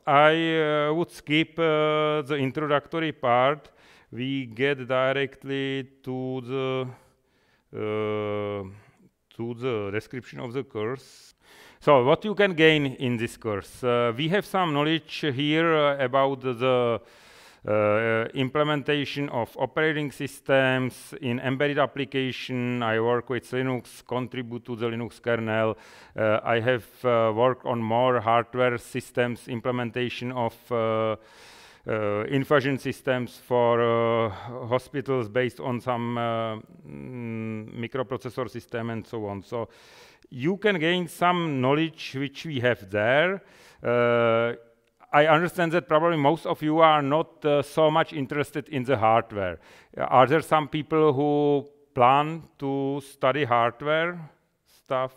I would skip the introductory part. We get directly to the description of the course. So what you can gain in this course? We have some knowledge here about the implementation of operating systems in embedded application. I work with Linux, contribute to the Linux kernel. I have worked on more hardware systems, implementation of infusion systems for hospitals based on some microprocessor system and so on. So you can gain some knowledge which we have there. I understand that probably most of you are not so much interested in the hardware. Are there some people who plan to study hardware stuff?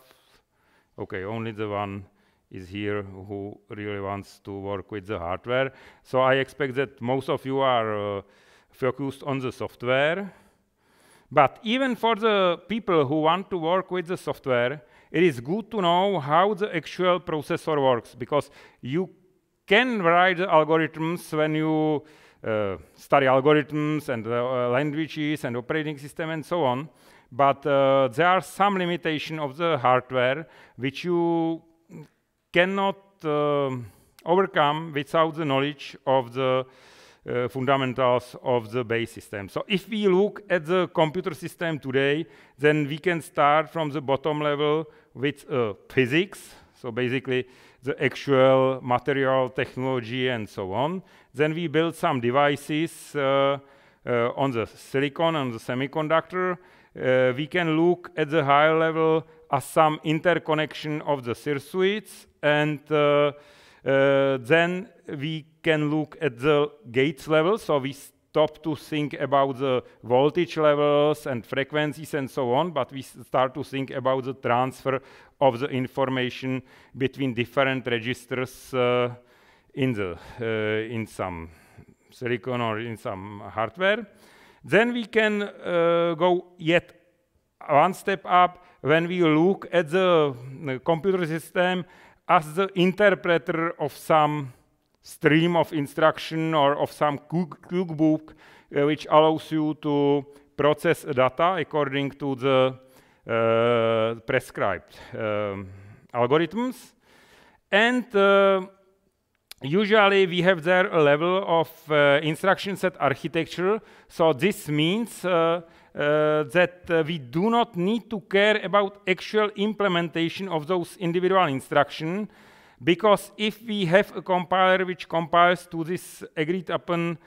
Okay, only the one is here who really wants to work with the hardware. So I expect that most of you are focused on the software. But even for the people who want to work with the software, it is good to know how the actual processor works, because you can write the algorithms when you study algorithms and languages and operating system and so on. But there are some limitations of the hardware which you cannot overcome without the knowledge of the fundamentals of the base system. So if we look at the computer system today, then we can start from the bottom level with physics. So basically the actual material, technology, and so on. Then we build some devices on the silicon, on the semiconductor. We can look at the higher level as some interconnection of the circuits, and then we can look at the gates level. So we stop to think about the voltage levels and frequencies and so on, but we start to think about the transfer of the information between different registers in some silicon or in some hardware. Then we can go yet one step up when we look at the computer system as the interpreter of some stream of instruction or of some cookbook which allows you to process data according to the prescribed algorithms. And usually we have there a level of instruction set architecture. So this means that we do not need to care about actual implementation of those individual instructions, because if we have a compiler which compiles to this agreed upon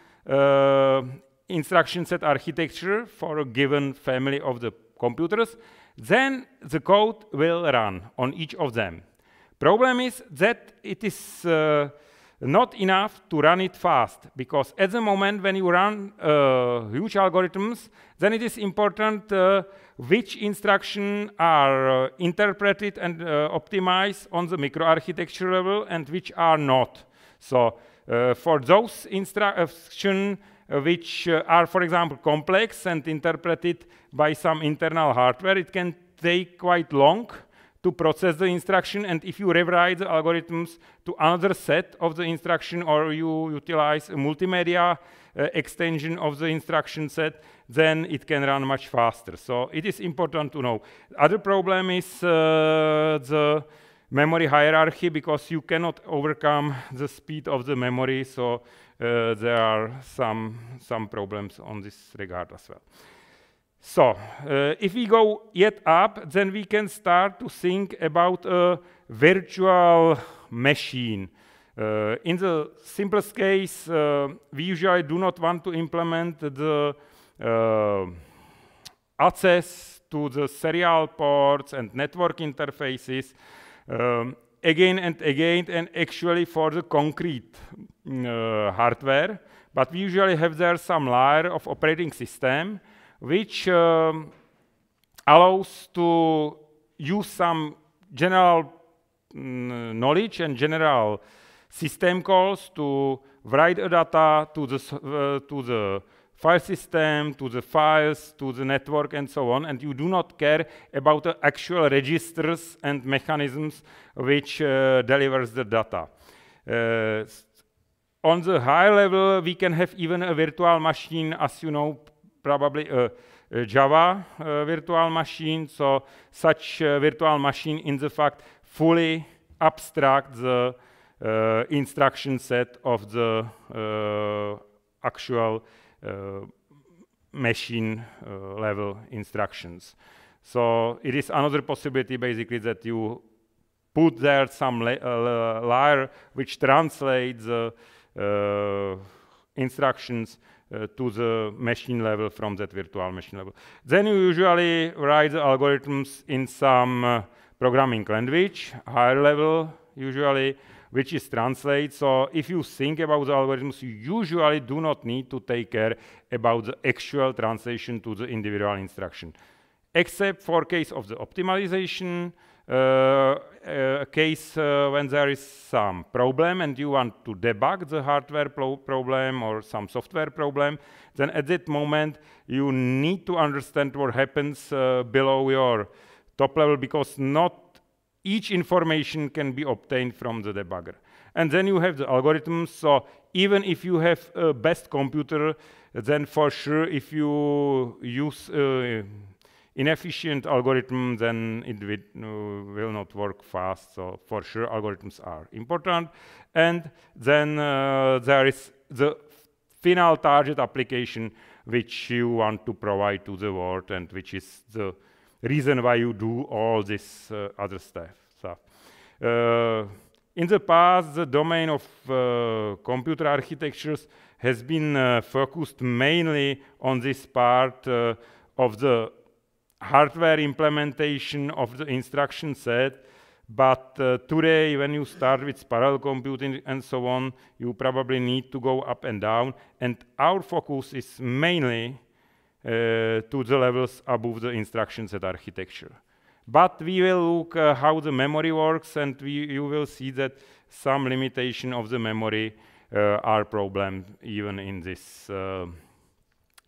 instruction set architecture for a given family of the computers, then the code will run on each of them. Problem is that it is not enough to run it fast, because at the moment when you run huge algorithms, then it is important which instructions are interpreted and optimized on the microarchitecture level and which are not. So for those instructions which are, for example, complex and interpreted by some internal hardware, it can take quite long to process the instruction, and if you rewrite the algorithms to another set of the instruction, or you utilize a multimedia extension of the instruction set, then it can run much faster. So it is important to know. Other problem is the memory hierarchy, because you cannot overcome the speed of the memory, so there are some problems on this regard as well. So, if we go yet up, then we can start to think about a virtual machine. In the simplest case, we usually do not want to implement the access to the serial ports and network interfaces again and again, and actually for the concrete hardware. But we usually have there some layer of operating system which allows to use some general knowledge and general system calls to write a data to the file system, to the files, to the network, and so on, and you do not care about the actual registers and mechanisms which delivers the data. On the higher level, we can have even a virtual machine, as you know, probably a Java virtual machine. So such a virtual machine, in the fact, fully abstract the instruction set of the actual machine level instructions. So it is another possibility, basically, that you put there some layer which translates the instructions to the machine level from that virtual machine level. Then you usually write the algorithms in some programming language, higher level usually, which is translated. So if you think about the algorithms, you usually do not need to take care about the actual translation to the individual instruction, except for case of the optimization, a case when there is some problem and you want to debug the hardware problem or some software problem, then at that moment you need to understand what happens below your top level, because not each information can be obtained from the debugger. And then you have the algorithms. So even if you have a best computer, then for sure if you use inefficient algorithm, then it will not work fast. So for sure algorithms are important. And then there is the final target application which you want to provide to the world, and which is the reason why you do all this other stuff. So, in the past, the domain of computer architectures has been focused mainly on this part of the hardware implementation of the instruction set. But today, when you start with parallel computing and so on, you probably need to go up and down. And our focus is mainly to the levels above the instruction set architecture. But we will look how the memory works, and you will see that some limitation of the memory are problem even in this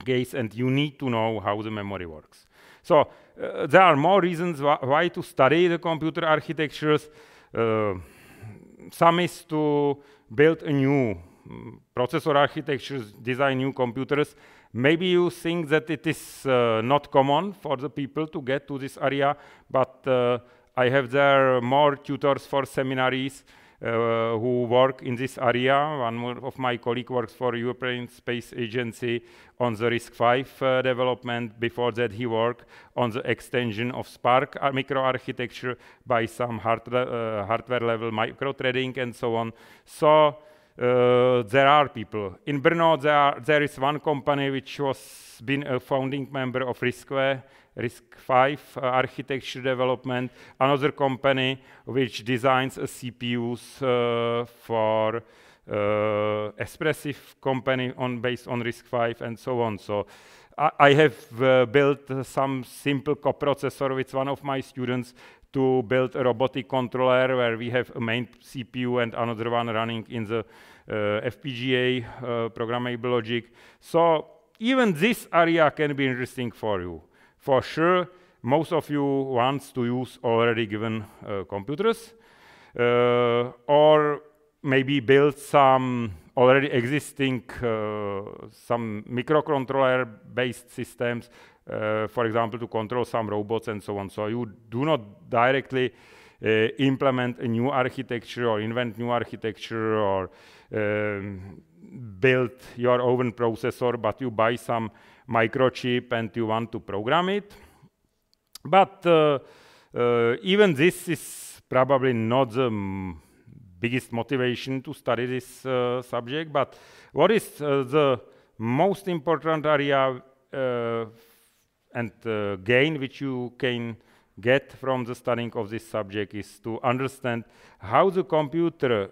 case, and you need to know how the memory works. So there are more reasons why to study the computer architectures. Some is to build a new processor architectures, design new computers. Maybe you think that it is not common for the people to get to this area, but I have there more tutors for seminaries who work in this area. One of my colleagues works for European Space Agency on the RISC-V development. Before that, he worked on the extension of Spark microarchitecture by some hardware level micro-threading and so on. So there are people. In Brno, there is one company which was been a founding member of RISC-V architecture development, another company which designs CPUs for expressive company based on RISC-V and so on. So I have built some simple coprocessor with one of my students to build a robotic controller where we have a main CPU and another one running in the FPGA programmable logic. So even this area can be interesting for you. For sure, most of you want to use already given computers, or maybe build some already existing some microcontroller-based systems, for example, to control some robots and so on. So you do not directly implement a new architecture or invent new architecture or build your own processor, but you buy some microchip and you want to program it. But even this is probably not the biggest motivation to study this subject. But what is the most important area and gain which you can get from the studying of this subject is to understand how the computer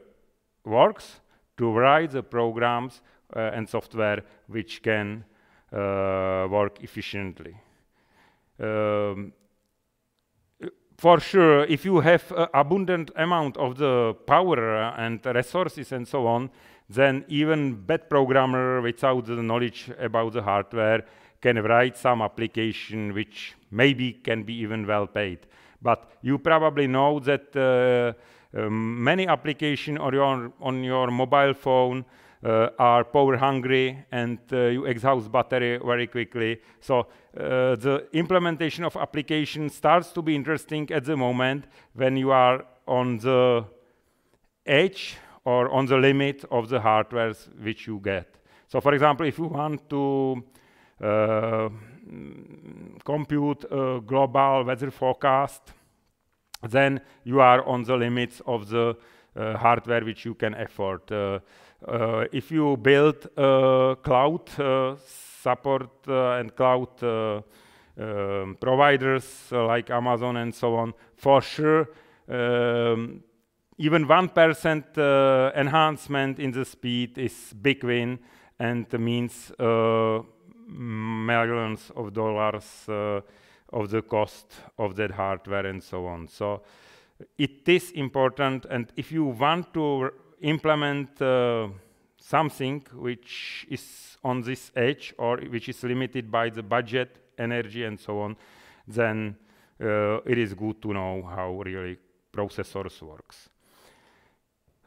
works, to write the programs and software which can work efficiently. For sure, if you have an abundant amount of the power and resources and so on, then even bad programmer without the knowledge about the hardware can write some application which maybe can be even well paid. But you probably know that many applications on your mobile phone are power hungry and you exhaust battery very quickly. So the implementation of application starts to be interesting at the moment when you are on the edge or on the limit of the hardware which you get. So for example, if you want to compute a global weather forecast, then you are on the limits of the hardware which you can afford. If you build cloud support and cloud providers like Amazon and so on, for sure, even 1% enhancement in the speed is big win and means millions of dollars of the cost of that hardware and so on. So it is important, and if you want to implement something which is on this edge or which is limited by the budget, energy and so on, then it is good to know how really processors works.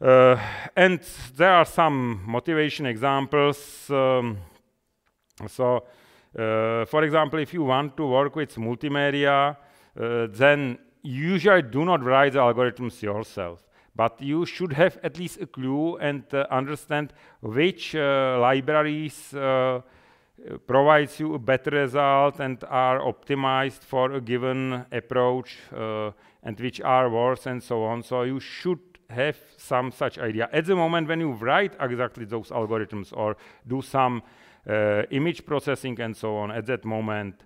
And there are some motivation examples. For example, if you want to work with multimedia, then usually do not write the algorithms yourself, but you should have at least a clue and understand which libraries provides you a better result and are optimized for a given approach and which are worse and so on. So you should have some such idea. At the moment when you write exactly those algorithms or do some image processing and so on, at that moment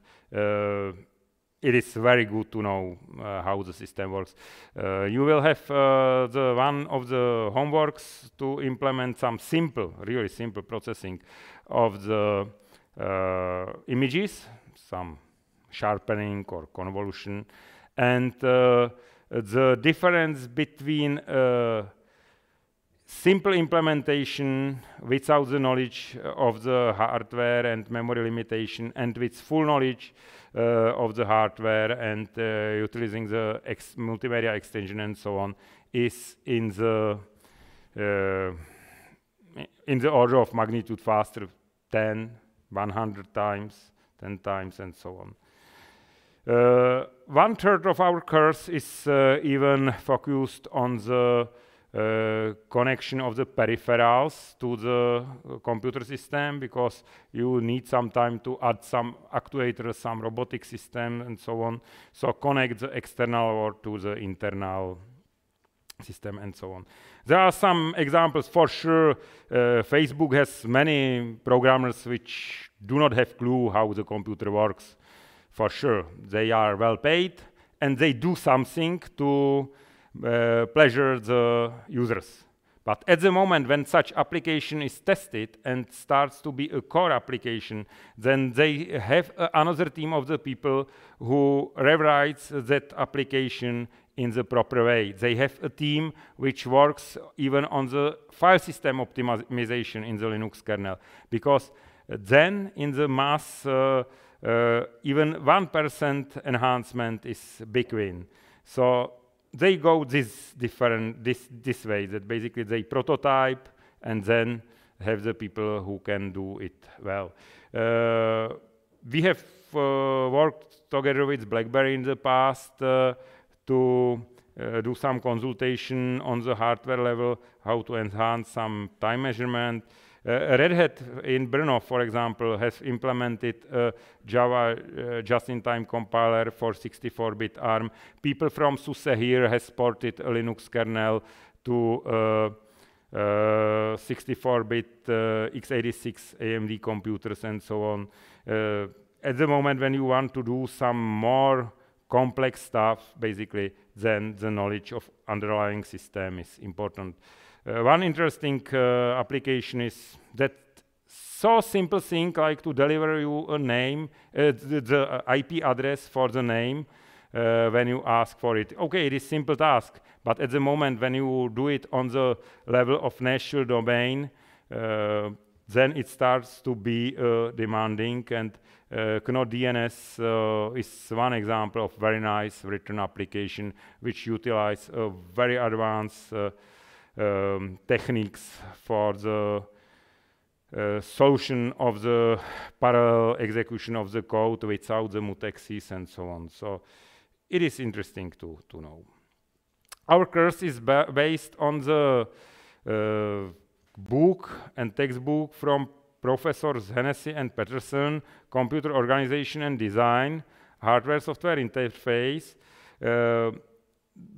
it is very good to know how the system works. You will have the one of the homeworks to implement some simple, really simple processing of the images, some sharpening or convolution, and the difference between simple implementation without the knowledge of the hardware and memory limitation and with full knowledge of the hardware and utilizing the multimedia extension and so on is in the order of magnitude faster, 10, 100 times, 10 times and so on. 1/3 of our course is even focused on the connection of the peripherals to the computer system, because you need some time to add some actuators, some robotic system and so on. So connect the external world to the internal system and so on. There are some examples for sure. Facebook has many programmers which do not have clue how the computer works. For sure, they are well paid and they do something to pleasure the users. But at the moment when such application is tested and starts to be a core application, then they have another team of the people who rewrites that application in the proper way. They have a team which works even on the file system optimization in the Linux kernel, because then in the mass even 1% enhancement is big win. So they go this way, that basically they prototype and then have the people who can do it well. We have worked together with BlackBerry in the past to do some consultation on the hardware level, how to enhance some time measurement. Red Hat in Brno, for example, has implemented a Java just-in-time compiler for 64-bit ARM. People from SUSE here has ported a Linux kernel to 64-bit x86 AMD computers and so on. At the moment when you want to do some more complex stuff, basically, then the knowledge of underlying system is important. One interesting application is that so simple thing like to deliver you a name, the IP address for the name when you ask for it. Okay, it is simple task, but at the moment when you do it on the level of national domain, then it starts to be demanding, and Knot DNS is one example of very nice written application which utilize very advanced techniques for the solution of the parallel execution of the code without the mutexes and so on. So it is interesting to know. Our course is based on the book and textbook from Professors Hennessy and Peterson, Computer Organization and Design, Hardware-Software Interface.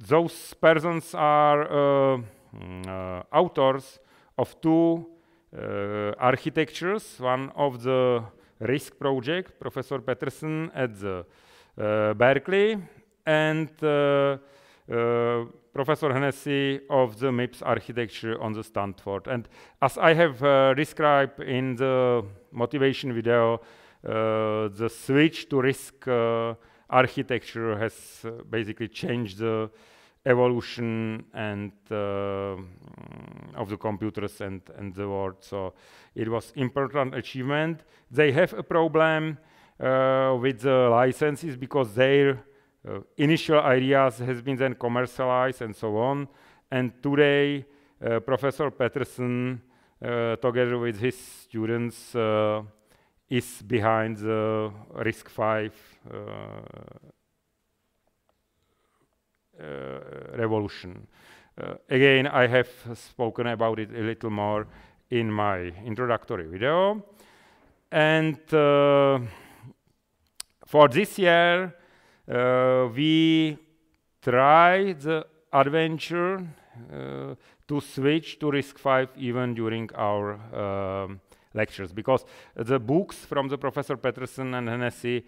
Those persons are authors of two architectures. One of the RISC project, Professor Peterson at the Berkeley, and Professor Hennessy of the MIPS architecture on the Stanford. And as I have described in the motivation video, the switch to RISC architecture has basically changed the evolution and of the computers and the world. So it was important achievement. They have a problem with the licenses because their initial ideas has been then commercialized and so on. And today, Professor Peterson, together with his students, is behind the RISC-V revolution. Again, I have spoken about it a little more in my introductory video. And for this year, we try the adventure to switch to RISC-V even during our lectures, because the books from the Professor Peterson and Hennessy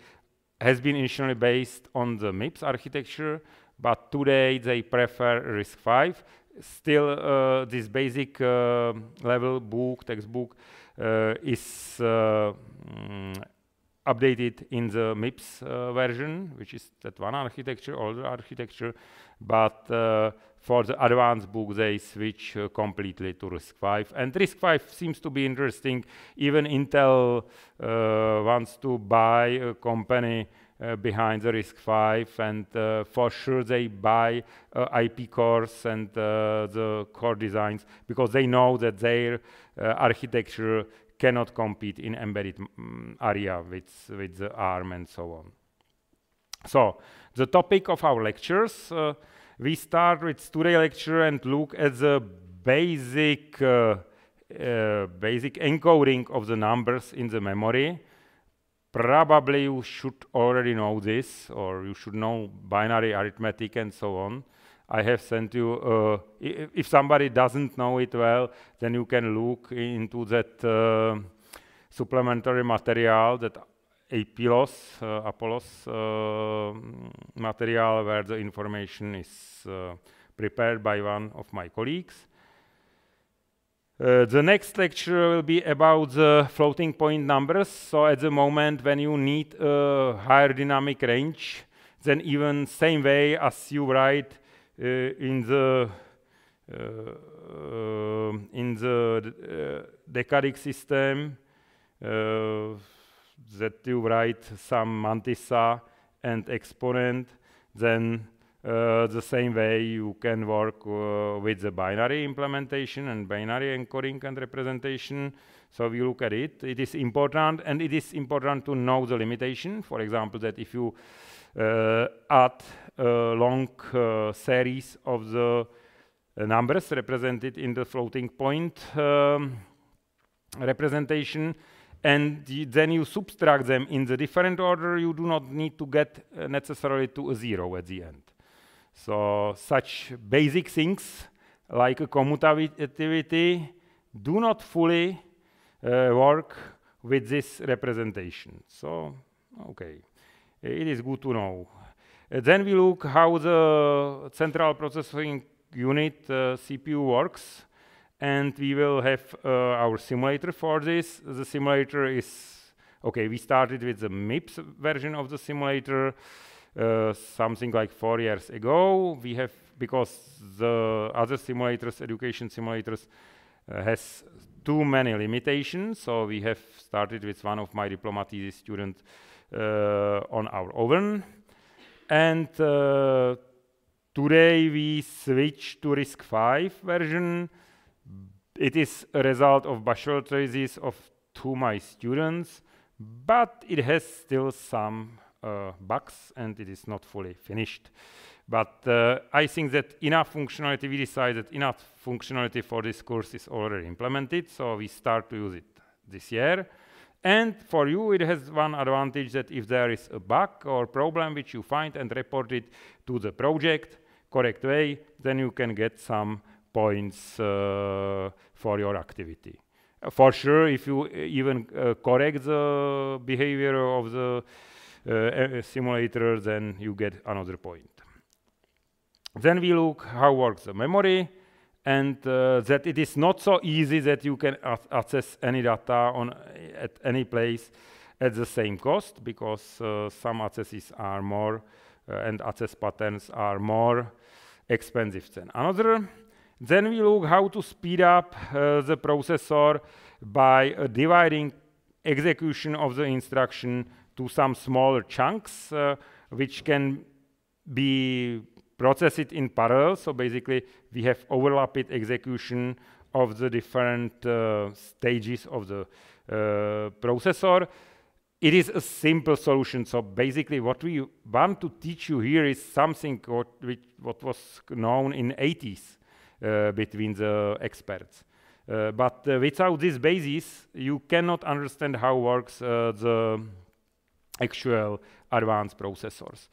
has been initially based on the MIPS architecture, but today they prefer RISC-V. Still, this basic level book, textbook, is updated in the MIPS version, which is that one architecture, older architecture, but for the advanced book they switch completely to RISC-V. And RISC-V seems to be interesting. Even Intel wants to buy a company behind the RISC-V, and for sure they buy IP cores and the core designs, because they know that their architecture cannot compete in embedded area with the ARM and so on. So the topic of our lectures, we start with today's lecture and look at the basic encoding of the numbers in the memory. Probably you should already know this, or you should know binary arithmetic and so on. I have sent you, if somebody doesn't know it well, then you can look into that supplementary material, that Apollos material, where the information is prepared by one of my colleagues. The next lecture will be about the floating point numbers. So at the moment when you need a higher dynamic range, then even same way as you write in the decadic system, that you write some mantissa and exponent, then the same way you can work with the binary implementation and binary encoding and representation. So we look at it. It is important, and it is important to know the limitation. For example, that if you add a long series of the numbers represented in the floating point representation, and then you subtract them in the different order, you do not need to get necessarily to a zero at the end. So such basic things like a commutativity do not fully work with this representation. So, okay, it is good to know. Then we look how the central processing unit CPU works, and we will have our simulator for this. The simulator is, okay, we started with the MIPS version of the simulator something like 4 years ago. We have, because the other simulators, education simulators, has too many limitations, so we have started with one of my diploma thesis students on our own. And today we switch to RISC-V version It is a result of bachelor thesis of 2 my students, but it has still some bugs and it is not fully finished. But I think that enough functionality, we decided enough functionality for this course is already implemented, so we start to use it this year. And for you, it has one advantage that if there is a bug or problem which you find and report it to the project correct way, then you can get some points for your activity. For sure, if you even correct the behavior of the simulator, then you get another point. Then we look how works the memory, and that it is not so easy that you can access any data at any place at the same cost, because some accesses are more and access patterns are more expensive than another. Then we look how to speed up the processor by dividing execution of the instruction to some smaller chunks, which can be processed in parallel. So basically, we have overlapped execution of the different stages of the processor. It is a simple solution. So basically, what we want to teach you here is something what was known in 80s. Between the experts. But without this basis, you cannot understand how works the actual advanced processors.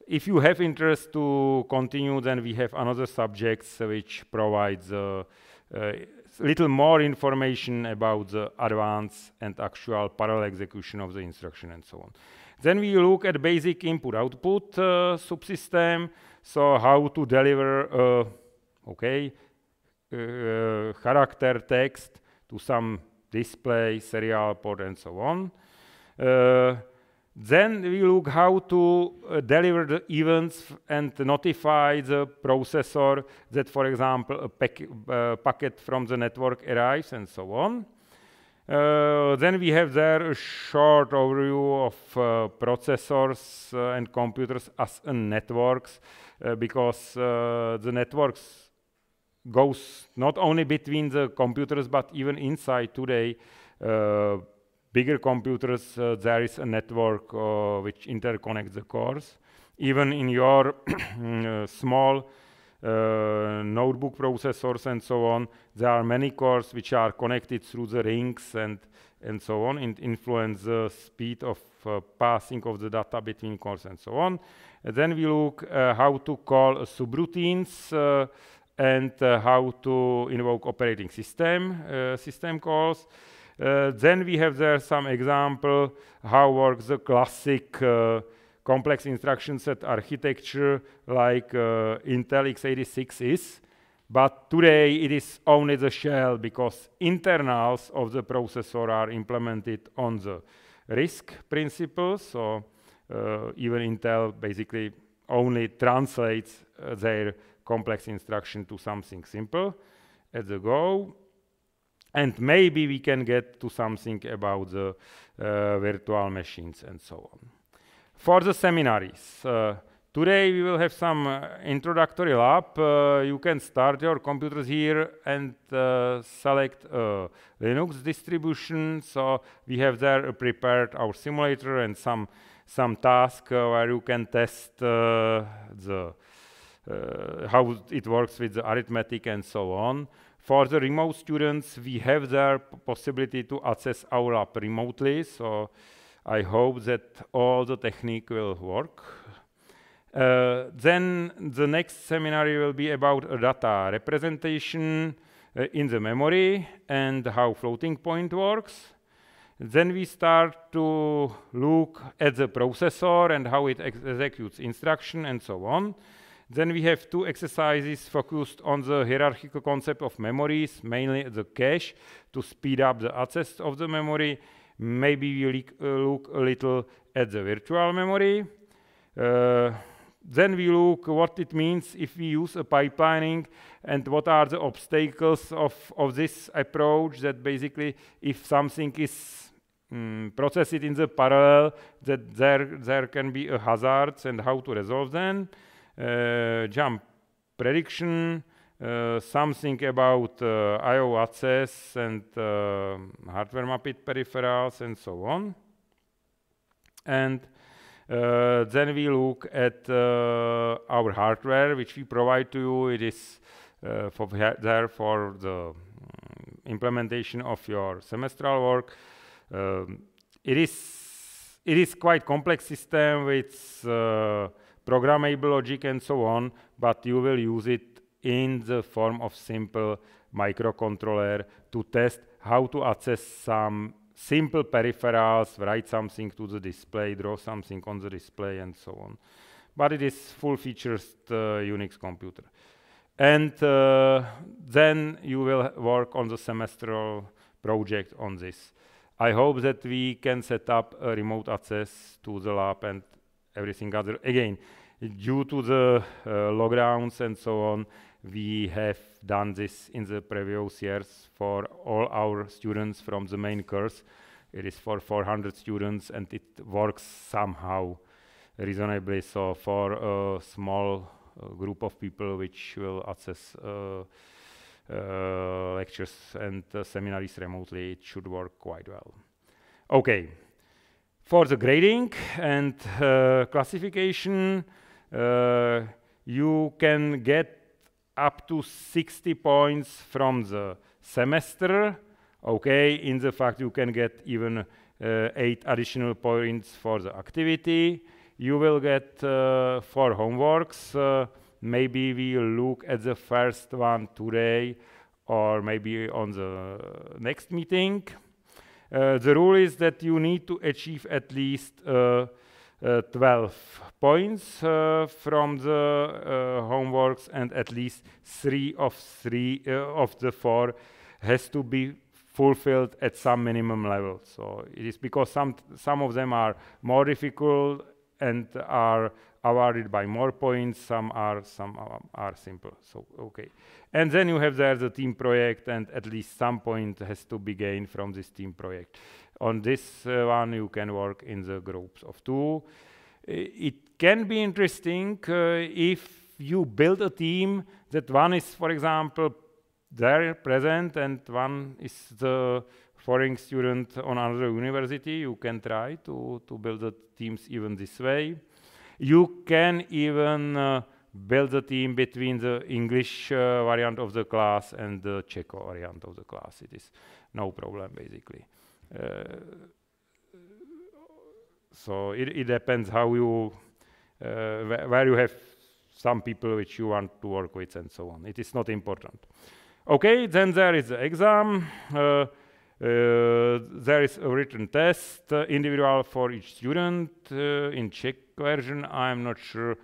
If you have interest to continue, then we have another subjects which provides little more information about the advanced and actual parallel execution of the instruction and so on. Then we look at basic input-output subsystem, so how to deliver character text to some display, serial port, and so on. Then we look how to deliver the events and notify the processor that, for example, a packet from the network arrives and so on. Then we have there a short overview of processors and computers as networks, because the networks goes not only between the computers, but even inside today. Bigger computers, there is a network which interconnects the cores. Even in your small notebook processors and so on, there are many cores which are connected through the rings and so on, and influence the speed of passing of the data between cores and so on. Then we look how to call subroutines and how to invoke operating system calls. Then we have there some example how works the classic complex instruction set architecture like Intel x86 is. But today it is only the shell, because internals of the processor are implemented on the RISC principle. So even Intel basically only translates their complex instruction to something simple at the go. And maybe we can get to something about the virtual machines and so on. For the seminaries, today we will have some introductory lab. You can start your computers here and select a Linux distribution. So we have there prepared our simulator and some task where you can test how it works with the arithmetic and so on. For the remote students, we have their possibility to access our lab remotely. So I hope that all the technique will work. Then the next seminar will be about a data representation in the memory and how floating point works. Then we start to look at the processor and how it executes instruction and so on. Then we have 2 exercises focused on the hierarchical concept of memories, mainly the cache, to speed up the access of the memory. Maybe we look a little at the virtual memory. Then we look what it means if we use a pipelining and what are the obstacles of this approach, that basically if something is processed in the parallel, that there can be a hazards and how to resolve them. Jump prediction, something about I/O access and hardware mapped peripherals and so on. And then we look at our hardware, which we provide to you. It is for the implementation of your semestral work. It is quite complex system with programmable logic and so on, but you will use it in the form of simple microcontroller to test how to access some simple peripherals, write something to the display, draw something on the display, and so on. But it is full-featured Unix computer. And then you will work on the semestral project on this. I hope that we can set up a remote access to the lab and everything other. Again, due to the lockdowns and so on, we have done this in the previous years for all our students from the main course. It is for 400 students and it works somehow reasonably. So for a small group of people which will access lectures and seminaries remotely, it should work quite well. Okay, for the grading and classification, you can get up to 60 points from the semester. Okay, in the fact you can get even 8 additional points for the activity. You will get 4 homeworks. Maybe we'll look at the first one today or maybe on the next meeting. The rule is that you need to achieve at least 12 points from the homeworks, and at least 3 of the 4 has to be fulfilled at some minimum level. So it is because some of them are more difficult and are awarded by more points. Some are simple. So okay, and then you have there the team project, and at least some point has to be gained from this team project. On this one, you can work in the groups of 2. It can be interesting if you build a team that one is, for example, there present and one is the foreign student on another university. You can try to build the teams even this way. You can even build a team between the English variant of the class and the Czech variant of the class. It is no problem, basically. So it depends how you, where you have some people which you want to work with and so on. It is not important. Okay, then there is the exam. There is a written test, individual for each student. In Czech version, I'm not sure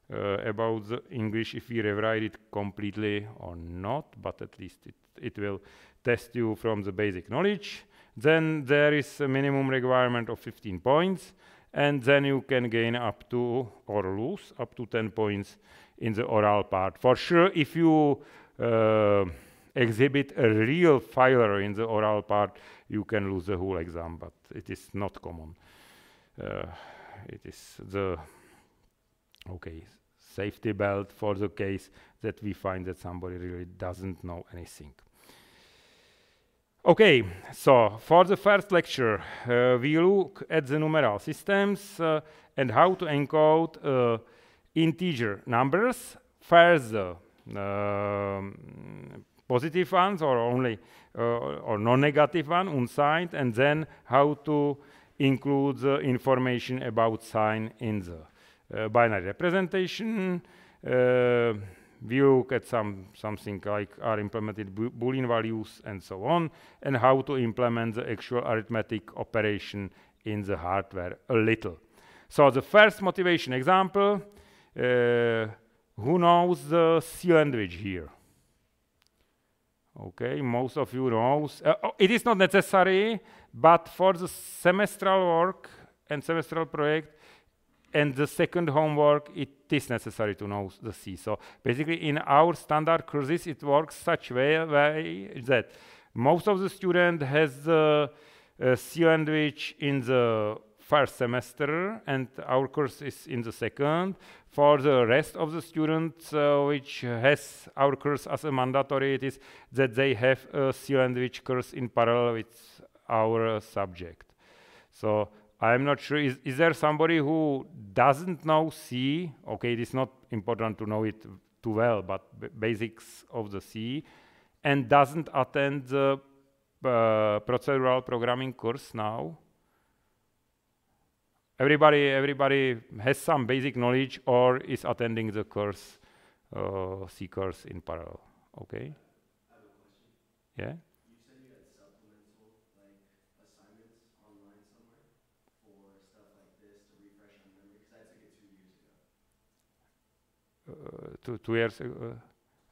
about the English if we rewrite it completely or not, but at least it will test you from the basic knowledge. Then there is a minimum requirement of 15 points, and then you can gain up to, or lose, up to 10 points in the oral part. For sure, if you exhibit a real failure in the oral part, you can lose the whole exam, but it is not common. It is the, okay, safety belt for the case that we find that somebody really doesn't know anything. Okay, so for the first lecture, we look at the numeral systems and how to encode integer numbers. First, the positive ones or only or non-negative one, unsigned, and then how to include the information about sign in the binary representation. We look at something like are implemented Boolean values and so on, and how to implement the actual arithmetic operation in the hardware a little. So the first motivation example, who knows the C language here? Okay, most of you knows. It is not necessary, but for the semestral work and semestral project and the second homework, it is necessary to know the C. So basically in our standard courses, it works such way that most of the student has the C language in the first semester and our course is in the second. For the rest of the students which has our course as a mandatory, it is that they have a C language course in parallel with our subject. So I'm not sure, is there somebody who doesn't know C? Okay, it is not important to know it too well, but basics of the C, and doesn't attend the procedural programming course now? Everybody has some basic knowledge or is attending the course, C course in parallel. Okay? I have a question. Yeah? You said you had supplemental assignments online somewhere for stuff like this to refresh on memory, because I took it 2 years ago. 2 years ago?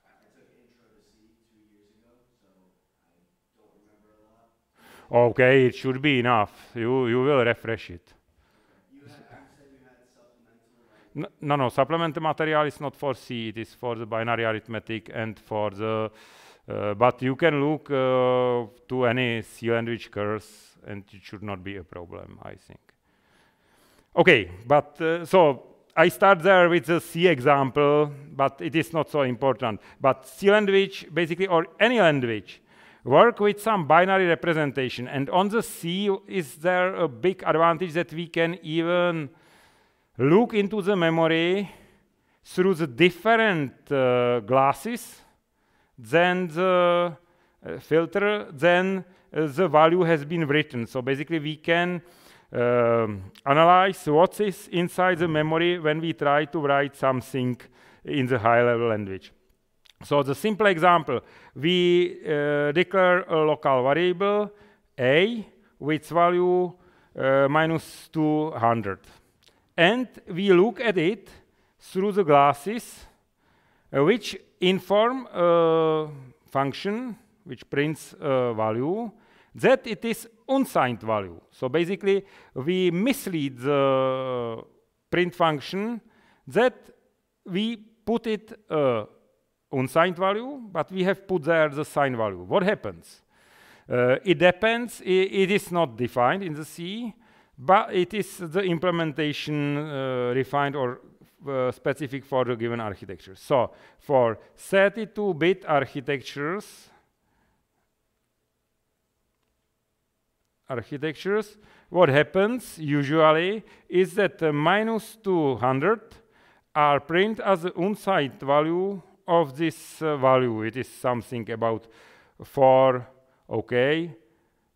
I took Intro to C 2 years ago, so I don't remember a lot. Okay, it should be enough. You will refresh it. You said you had supplemental No, supplemental material is not for C, it is for the binary arithmetic and for the, but you can look to any C language course and it should not be a problem, I think. Okay, but so I start there with the C example, but it is not so important. But C language, basically, or any language, work with some binary representation. And on the C, is there a big advantage that we can even look into the memory through the different glasses, then the filter, then the value has been written. So basically, we can analyze what is inside the memory when we try to write something in the high-level language. So the simple example, we declare a local variable a with value minus 200. And we look at it through the glasses, which inform a function which prints a value, that it is unsigned value. So basically, we mislead the print function that we put it unsigned value, but we have put there the signed value. What happens? It depends. It is not defined in the C, but it is the implementation refined or specific for the given architecture. So for 32-bit architectures, what happens usually is that minus 200 are printed as the unsigned value of this value. It is something about 4, okay,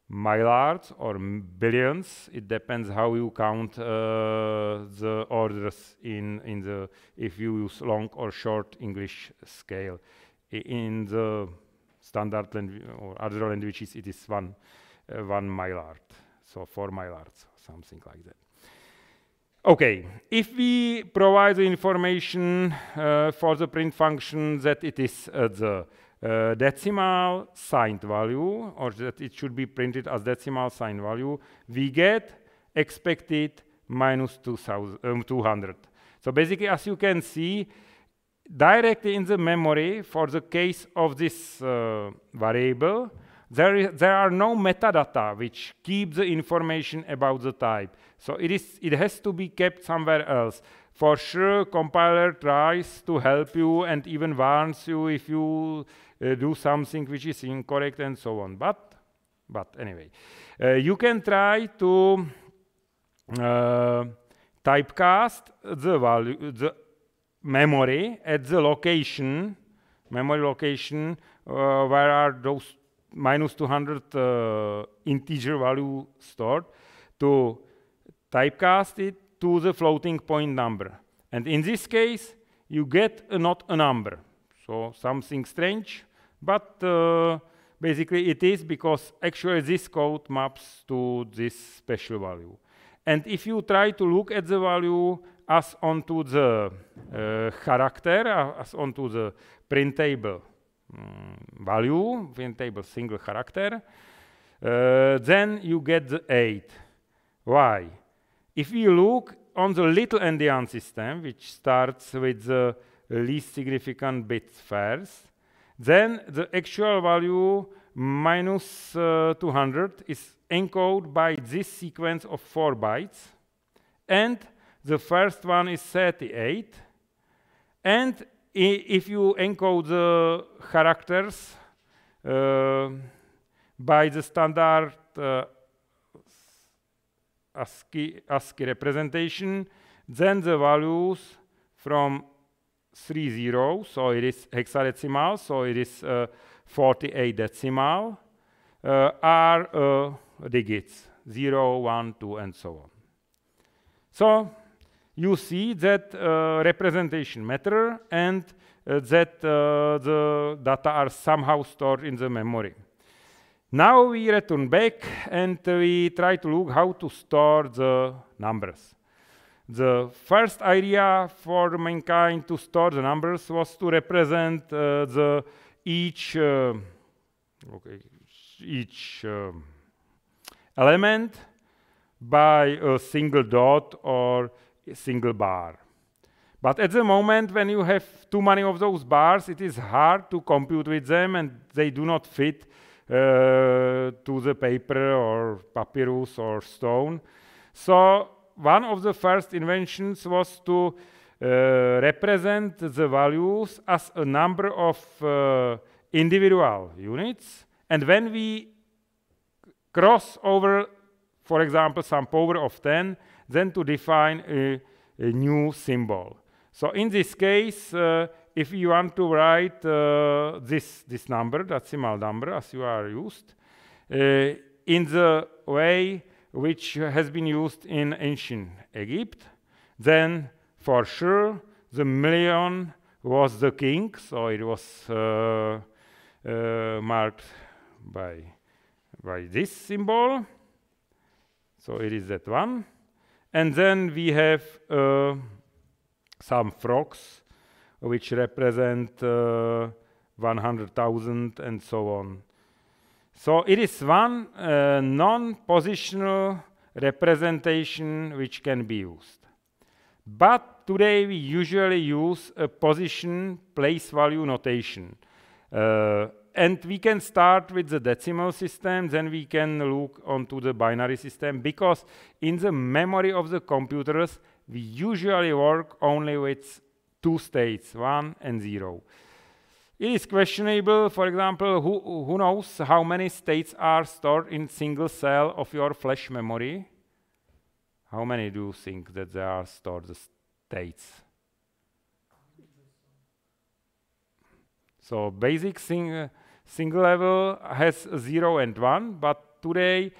milliards or billions. It depends how you count the orders in the, if you use long or short English scale. In the standard language or other languages, it is 1 milliard, so 4 milliards, something like that. Okay, if we provide the information for the print function that it is the decimal signed value, or that it should be printed as decimal signed value, we get expected minus 200. So basically, as you can see, directly in the memory, for the case of this variable, there are no metadata which keep the information about the type. So it has to be kept somewhere else. For sure, compiler tries to help you and even warns you if you do something which is incorrect and so on. But anyway, you can try to typecast the value, the memory at the location, memory location, where are those minus 200 integer value stored, to typecast it to the floating point number. And in this case, you get not a number. So something strange, but basically it is because actually this code maps to this special value. And if you try to look at the value as onto the character, as onto the printable value, printable single character, then you get the 8. Why? If we look on the little endian system, which starts with the least significant bits first, then the actual value minus 200 is encoded by this sequence of 4 bytes, and the first one is 38. And if you encode the characters by the standard ASCII representation, then the values from 30, so it is hexadecimal, so it is 48 decimal, are digits, 0, 1, 2, and so on. So you see that representation matter and that the data are somehow stored in the memory. Now we return back and we try to look how to store the numbers. The first idea for mankind to store the numbers was to represent each element by a single dot or a single bar. But at the moment, when you have too many of those bars, it is hard to compute with them, and they do not fit to the paper or papyrus or stone. So one of the first inventions was to represent the values as a number of individual units. And when we cross over, for example, some power of 10, then to define a new symbol. So in this case, if you want to write this number, decimal number, as you are used, in the way which has been used in ancient Egypt, then for sure the million was the king, so it was marked by this symbol. So it is that one. And then we have some frogs which represent 100,000 and so on. So it is one non-positional representation which can be used. But today we usually use a position place value notation. And we can start with the decimal system, then we can look onto the binary system, because in the memory of the computers, we usually work only with 2 states, 1 and 0. It is questionable, for example, who knows how many states are stored in single cell of your flash memory? How many do you think that there are stored, the states? So basic single level has 0 and 1, but today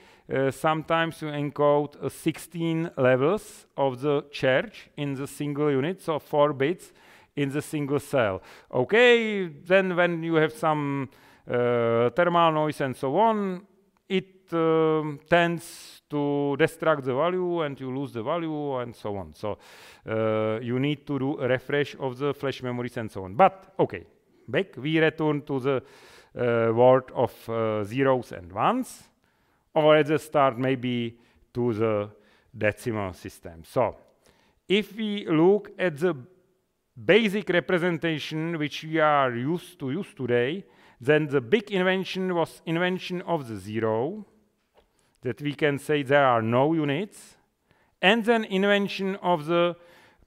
sometimes you encode 16 levels of the charge in the single unit, so 4 bits in the single cell. Okay, then when you have some thermal noise and so on, it tends to destruct the value and you lose the value and so on. So you need to do a refresh of the flash memories and so on. But okay, back we return to the world of zeros and ones, or at the start maybe to the decimal system. So if we look at the basic representation which we are used to use today, then the big invention was invention of the 0, that we can say there are no units, and then invention of the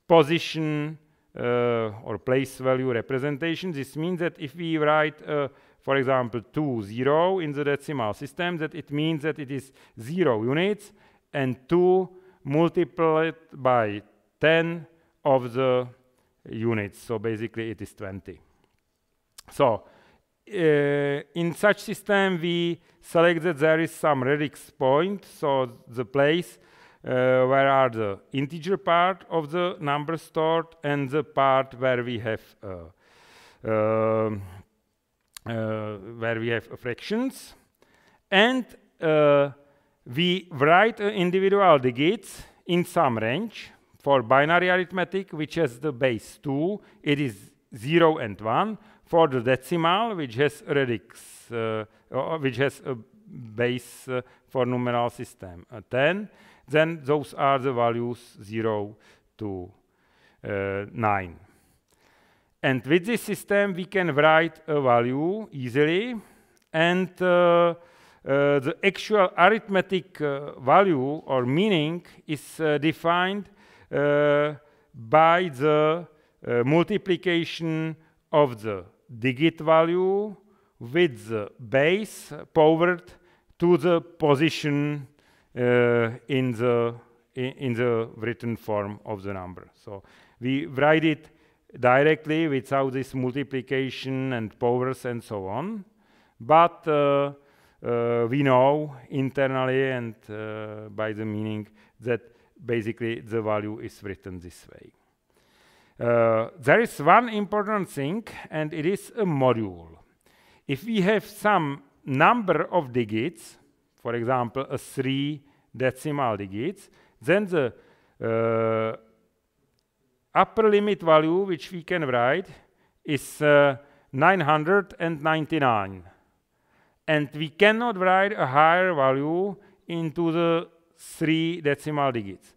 position or place value representation. This means that if we write, for example, 2, 0 in the decimal system, that it means that it is 0 units and 2 multiplied by 10 of the units. So basically it is 20. So in such system we select that there is some radix point, so the place where are the integer part of the number stored and the part where we have fractions, and we write individual digits in some range. For binary arithmetic, which has the base 2, it is 0 and 1. For the decimal, which has radix, which has a base for numeral system 10, then those are the values 0 to 9. And with this system, we can write a value easily, and the actual arithmetic value or meaning is defined by the multiplication of the digit value with the base powered to the position in the written form of the number. So we write it directly without this multiplication and powers and so on, but we know internally and by the meaning that basically the value is written this way. There is one important thing, and it is a module. If we have some number of digits, for example, 3 decimal digits, then the upper limit value which we can write is 999. And we cannot write a higher value into the 3 decimal digits.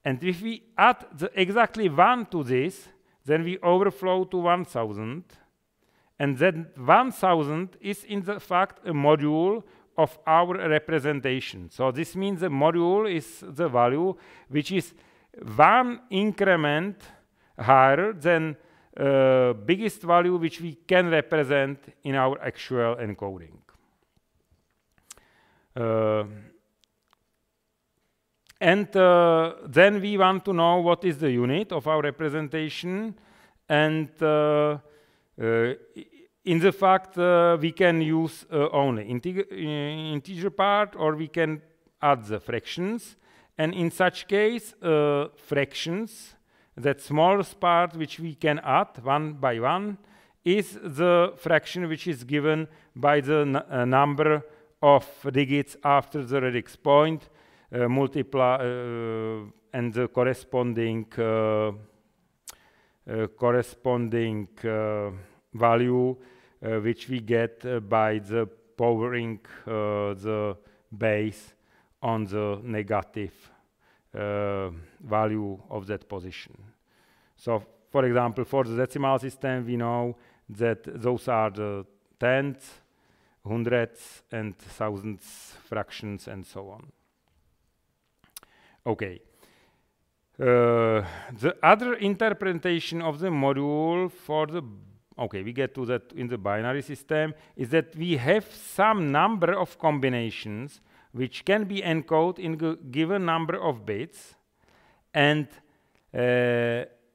And if we add the exactly 1 to this, then we overflow to 1000. And then 1000 is in the fact a module of our representation. So this means the module is the value which is 1 increment higher than biggest value which we can represent in our actual encoding. Then we want to know what is the unit of our representation, and in the fact we can use only integer part, or we can add the fractions, and in such case fractions, that smallest part which we can add one by one, is the fraction which is given by the number of digits after the radix point, multiply and the corresponding value which we get by the powering the base on the negative value of that position. So, for example, for the decimal system, we know that those are the tenths, hundredths, and thousandths fractions, and so on. Okay. The other interpretation of the module for the, okay, we get to that in the binary system, is that we have some number of combinations which can be encoded in a given number of bits, and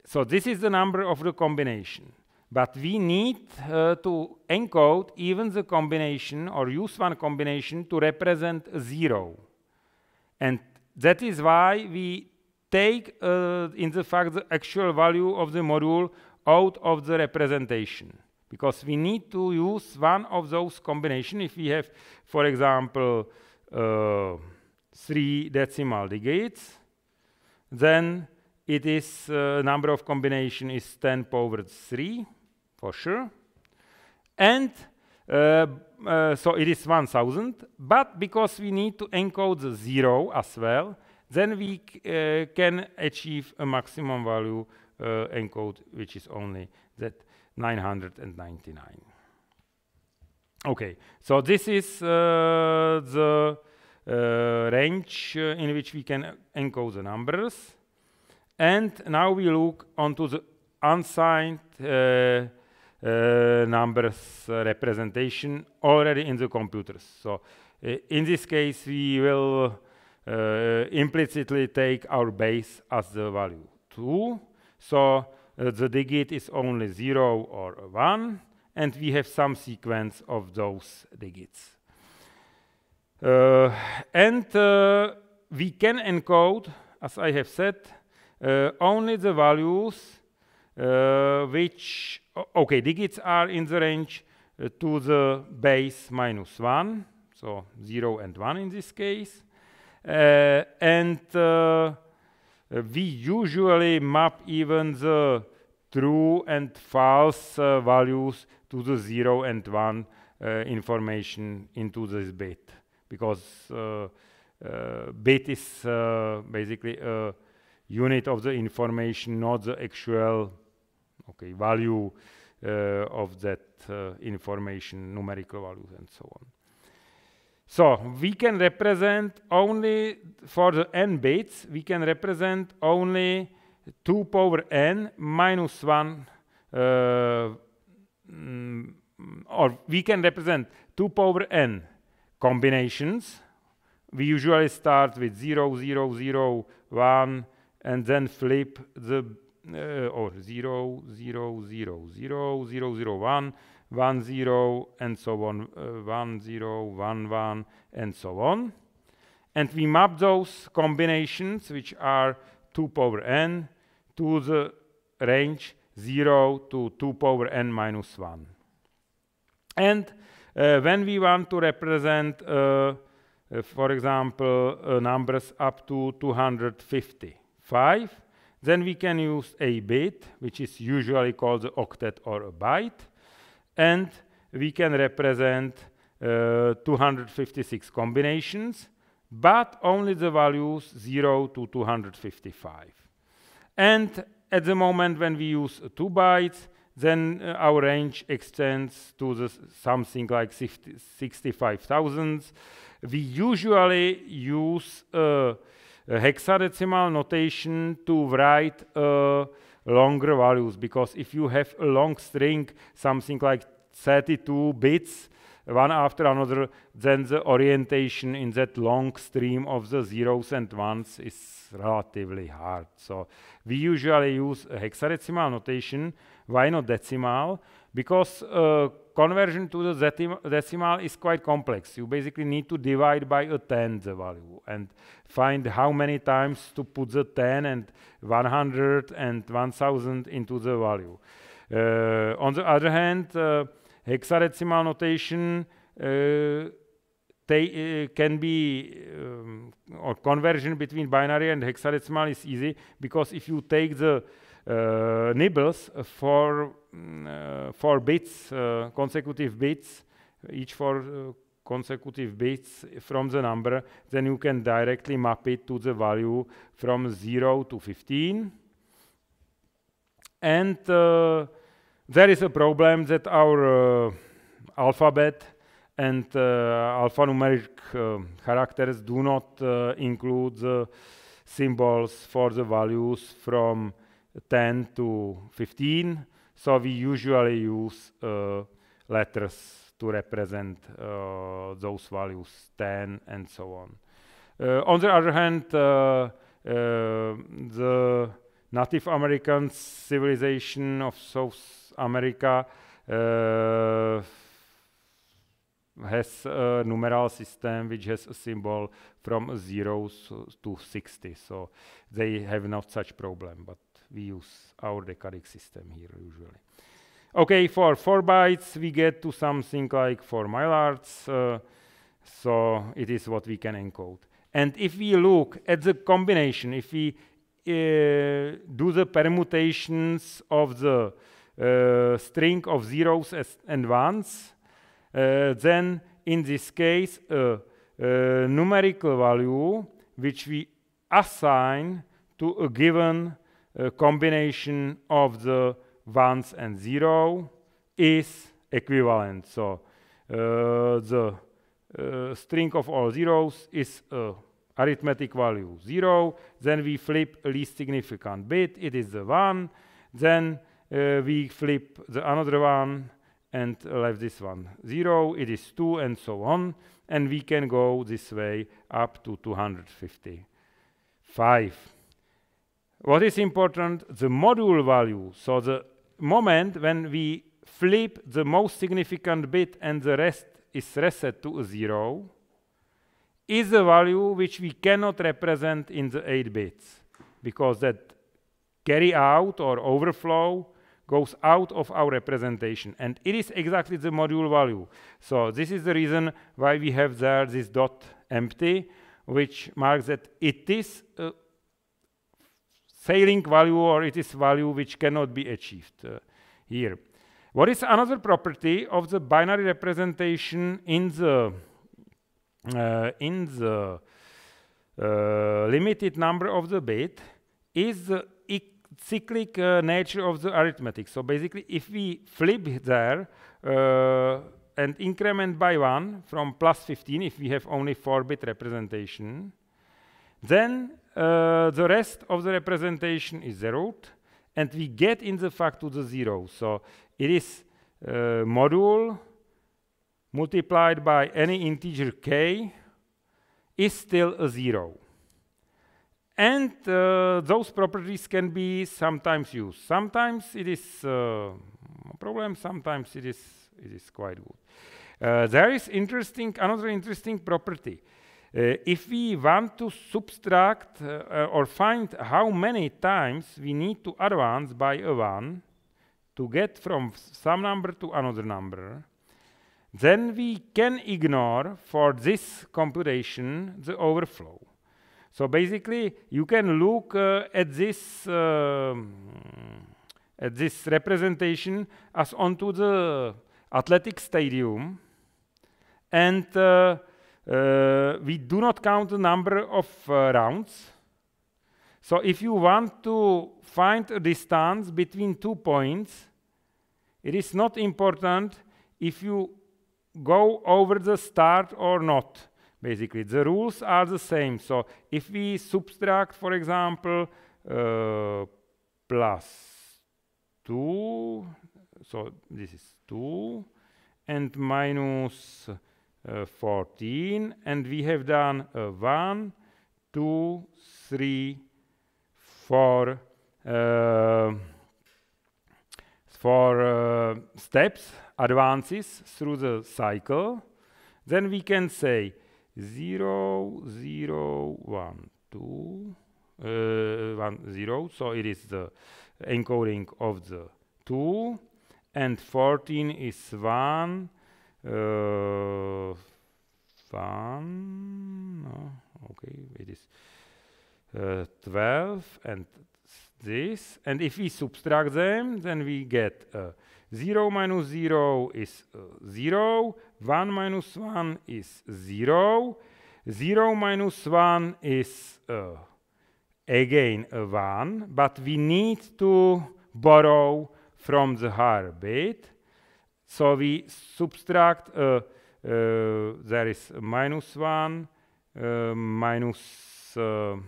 so this is the number of the combination. But we need to encode even the combination, or use one combination to represent a 0. And that is why we take in the fact the actual value of the module out of the representation, because we need to use one of those combinations. If we have, for example, 3 decimal digits, then it is number of combination is 10 power 3 for sure, and so it is 1000. But because we need to encode the 0 as well, then we can achieve a maximum value encode which is only that 999. Okay, so this is the range in which we can encode the numbers. And now we look onto the unsigned numbers representation already in the computers. So in this case, we will implicitly take our base as the value 2. So the digit is only 0 or 1, and we have some sequence of those digits. And we can encode, as I have said, only the values which, okay, digits are in the range to the base -1, so 0 and 1 in this case. And we usually map even the true and false values to the 0 and 1 information into this bit, because bit is basically a unit of the information, not the actual value of that information, numerical values, and so on. So we can represent only, for the n bits, we can represent only 2 power n minus 1, or we can represent 2 power n combinations. We usually start with 0, 0, 0, 1, and then flip the, or 0, 0, 0, 0, 0, 0, 1, 1, 0, and so on, 1, 0, 1, 1, and so on. And we map those combinations, which are 2 power n, to the range 0 to 2 power n minus 1. And when we want to represent, for example, numbers up to 255, then we can use a bit, which is usually called the octet or a byte, and we can represent 256 combinations, but only the values 0 to 255. And at the moment when we use 2 bytes, then our range extends to the something like 65,000. We usually use a hexadecimal notation to write longer values, because if you have a long string, something like 32 bits, one after another, then the orientation in that long stream of the zeros and ones is relatively hard. So we usually use a hexadecimal notation. Why not decimal? Because conversion to the decimal is quite complex. You basically need to divide by a 10 the value and find how many times to put the 10 and 100 and 1000 into the value. On the other hand, hexadecimal notation can be, or conversion between binary and hexadecimal is easy, because if you take the nibbles for 4 bits, consecutive bits, each 4 consecutive bits from the number, then you can directly map it to the value from 0 to 15. And there is a problem that our alphabet and alphanumeric characters do not include the symbols for the values from 10 to 15. So we usually use letters to represent those values, 10 and so on. On the other hand, the Native American civilization of South America has a numeral system which has a symbol from 0 to 60. So they have not such problem, but we use our decadic system here usually. Okay, for 4 bytes we get to something like 4 milliards. So it is what we can encode. And if we look at the combination, if we do the permutations of the string of zeros and ones, then in this case a numerical value which we assign to a given combination of the ones and 0 is equivalent. So the string of all zeros is arithmetic value 0, then we flip a least significant bit, it is the 1, then we flip the another one and left this one 0, it is 2, and so on, and we can go this way up to 255. What is important? The module value. So the moment when we flip the most significant bit and the rest is reset to a 0 is a value which we cannot represent in the 8 bits, because that carry out or overflow goes out of our representation, and it is exactly the module value. So this is the reason why we have there this dot empty, which marks that it is a failing value, or it is value which cannot be achieved here. What is another property of the binary representation in the limited number of the bit is the cyclic nature of the arithmetic. So basically, if we flip there and increment by 1 from plus 15 if we have only 4-bit representation. Then the rest of the representation is zeroed, and we get in the fact to the 0. So it is module multiplied by any integer k is still a 0. And those properties can be sometimes used. Sometimes it is a problem, sometimes it is quite good. There is another interesting property. If we want to subtract or find how many times we need to advance by a 1 to get from some number to another number, then we can ignore for this computation the overflow. So basically, you can look at this representation as onto the athletic stadium, and we do not count the number of rounds. So if you want to find a distance between 2 points, it is not important if you go over the start or not. Basically, the rules are the same. So if we subtract, for example, plus 2, so this is 2, and minus 14, and we have done 1, 2, 3, 4 steps, advances through the cycle, then we can say 0, 0, 1, 2, 1, 0. So it is the encoding of the 2, and 14 is 1, 1. No, okay, it is 12, and this. And if we subtract them, then we get 0 minus 0 is 0, 1 minus 1 is 0, 0 minus 1 is again a 1, but we need to borrow from the higher bit. So we subtract, there is minus 1, minus 0,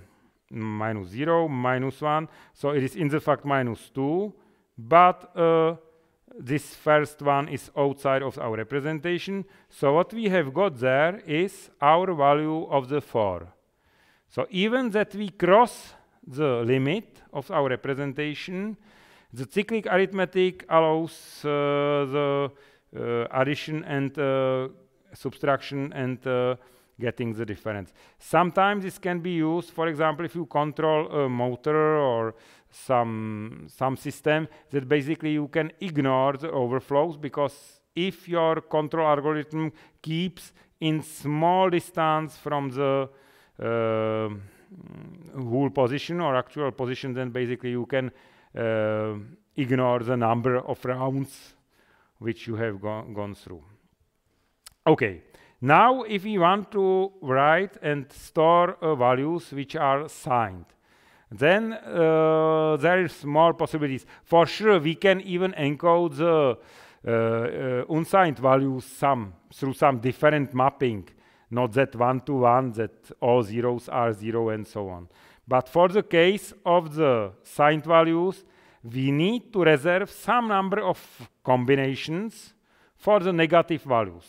minus 1. So it is in the fact minus 2, but this first one is outside of our representation. So what we have got there is our value of the 4. So even that we cross the limit of our representation, the cyclic arithmetic allows the addition and subtraction and getting the difference. Sometimes this can be used, for example, if you control a motor or some system, that basically you can ignore the overflows, because if your control algorithm keeps in small distance from the whole position or actual position, then basically you can ignore the number of rounds which you have gone through. Okay, now if we want to write and store values which are signed, then there is more possibilities. For sure, we can even encode the unsigned values through some different mapping, not that 1 to 1, that all zeros are 0 and so on. But for the case of the signed values, we need to reserve some number of combinations for the negative values.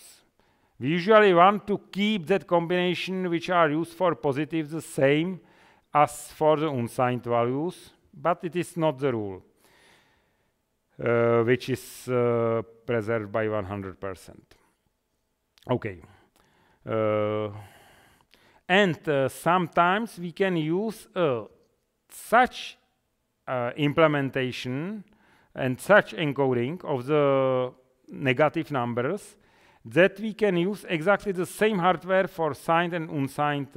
We usually want to keep that combination which are used for positive the same as for the unsigned values, but it is not the rule, which is preserved by 100%. Okay. And sometimes we can use such implementation and such encoding of the negative numbers that we can use exactly the same hardware for signed and unsigned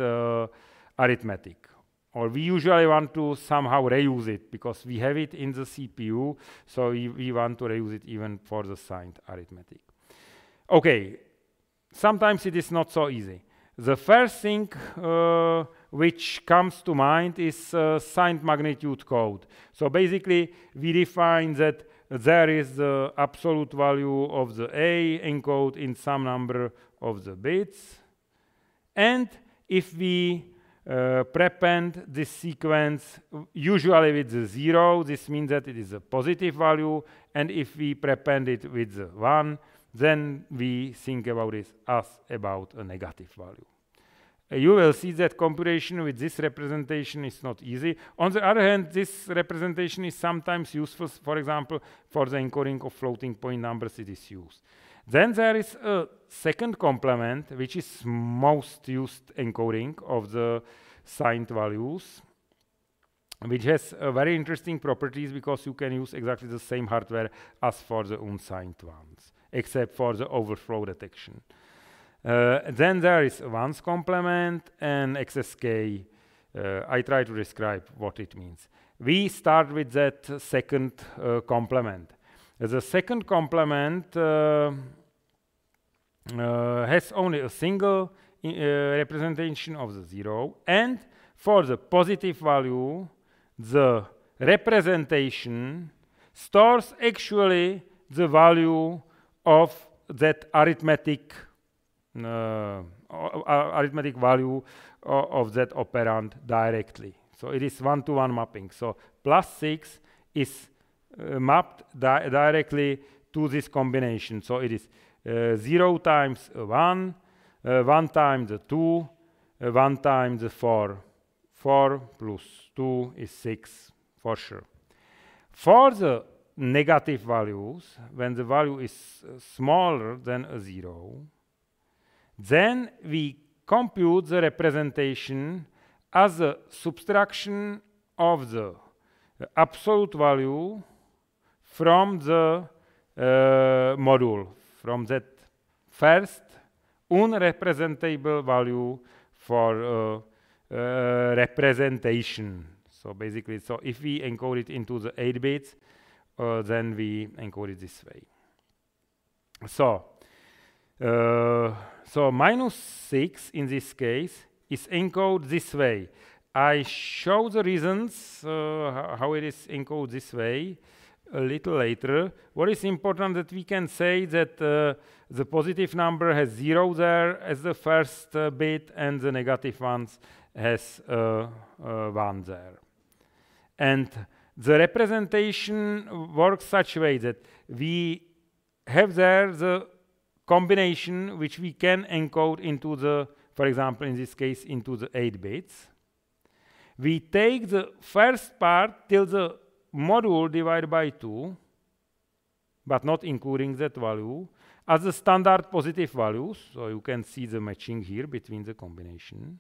arithmetic. Or we usually want to somehow reuse it because we have it in the CPU, so we want to reuse it even for the signed arithmetic. Okay, sometimes it is not so easy. The first thing which comes to mind is signed magnitude code. So basically, we define that there is the absolute value of the A encoded in some number of the bits. And if we prepend this sequence usually with the 0, this means that it is a positive value. And if we prepend it with the 1, then we think about it as about a negative value. You will see that computation with this representation is not easy. On the other hand, this representation is sometimes useful, for example, for the encoding of floating point numbers it is used. Then there is a second complement, which is most used encoding of the signed values, which has very interesting properties because you can use exactly the same hardware as for the unsigned ones, except for the overflow detection. Then there is ones complement and XSK. I try to describe what it means. We start with that second complement. The second complement has only a single representation of the 0, and for the positive value, the representation stores actually the value of that arithmetic value of that operand directly. So it is one-to-one mapping. So +6 is mapped directly to this combination. So it is 0 times 1, 1 times 2, 1 times 4. 4 plus 2 is 6 for sure. For the negative values, when the value is smaller than a 0, then we compute the representation as a subtraction of the absolute value from the module, from that first unrepresentable value for representation. So basically, so if we encode it into the 8 bits, then we encode it this way. So -6 in this case is encoded this way. I show the reasons how it is encoded this way a little later. What is important that we can say that the positive number has 0 there as the first bit, and the negative ones has 1 there. And the representation works such a way that we have there the combination which we can encode into the, for example, in this case, into the 8 bits. We take the first part till the module divided by 2, but not including that value, as the standard positive values. So you can see the matching here between the combination.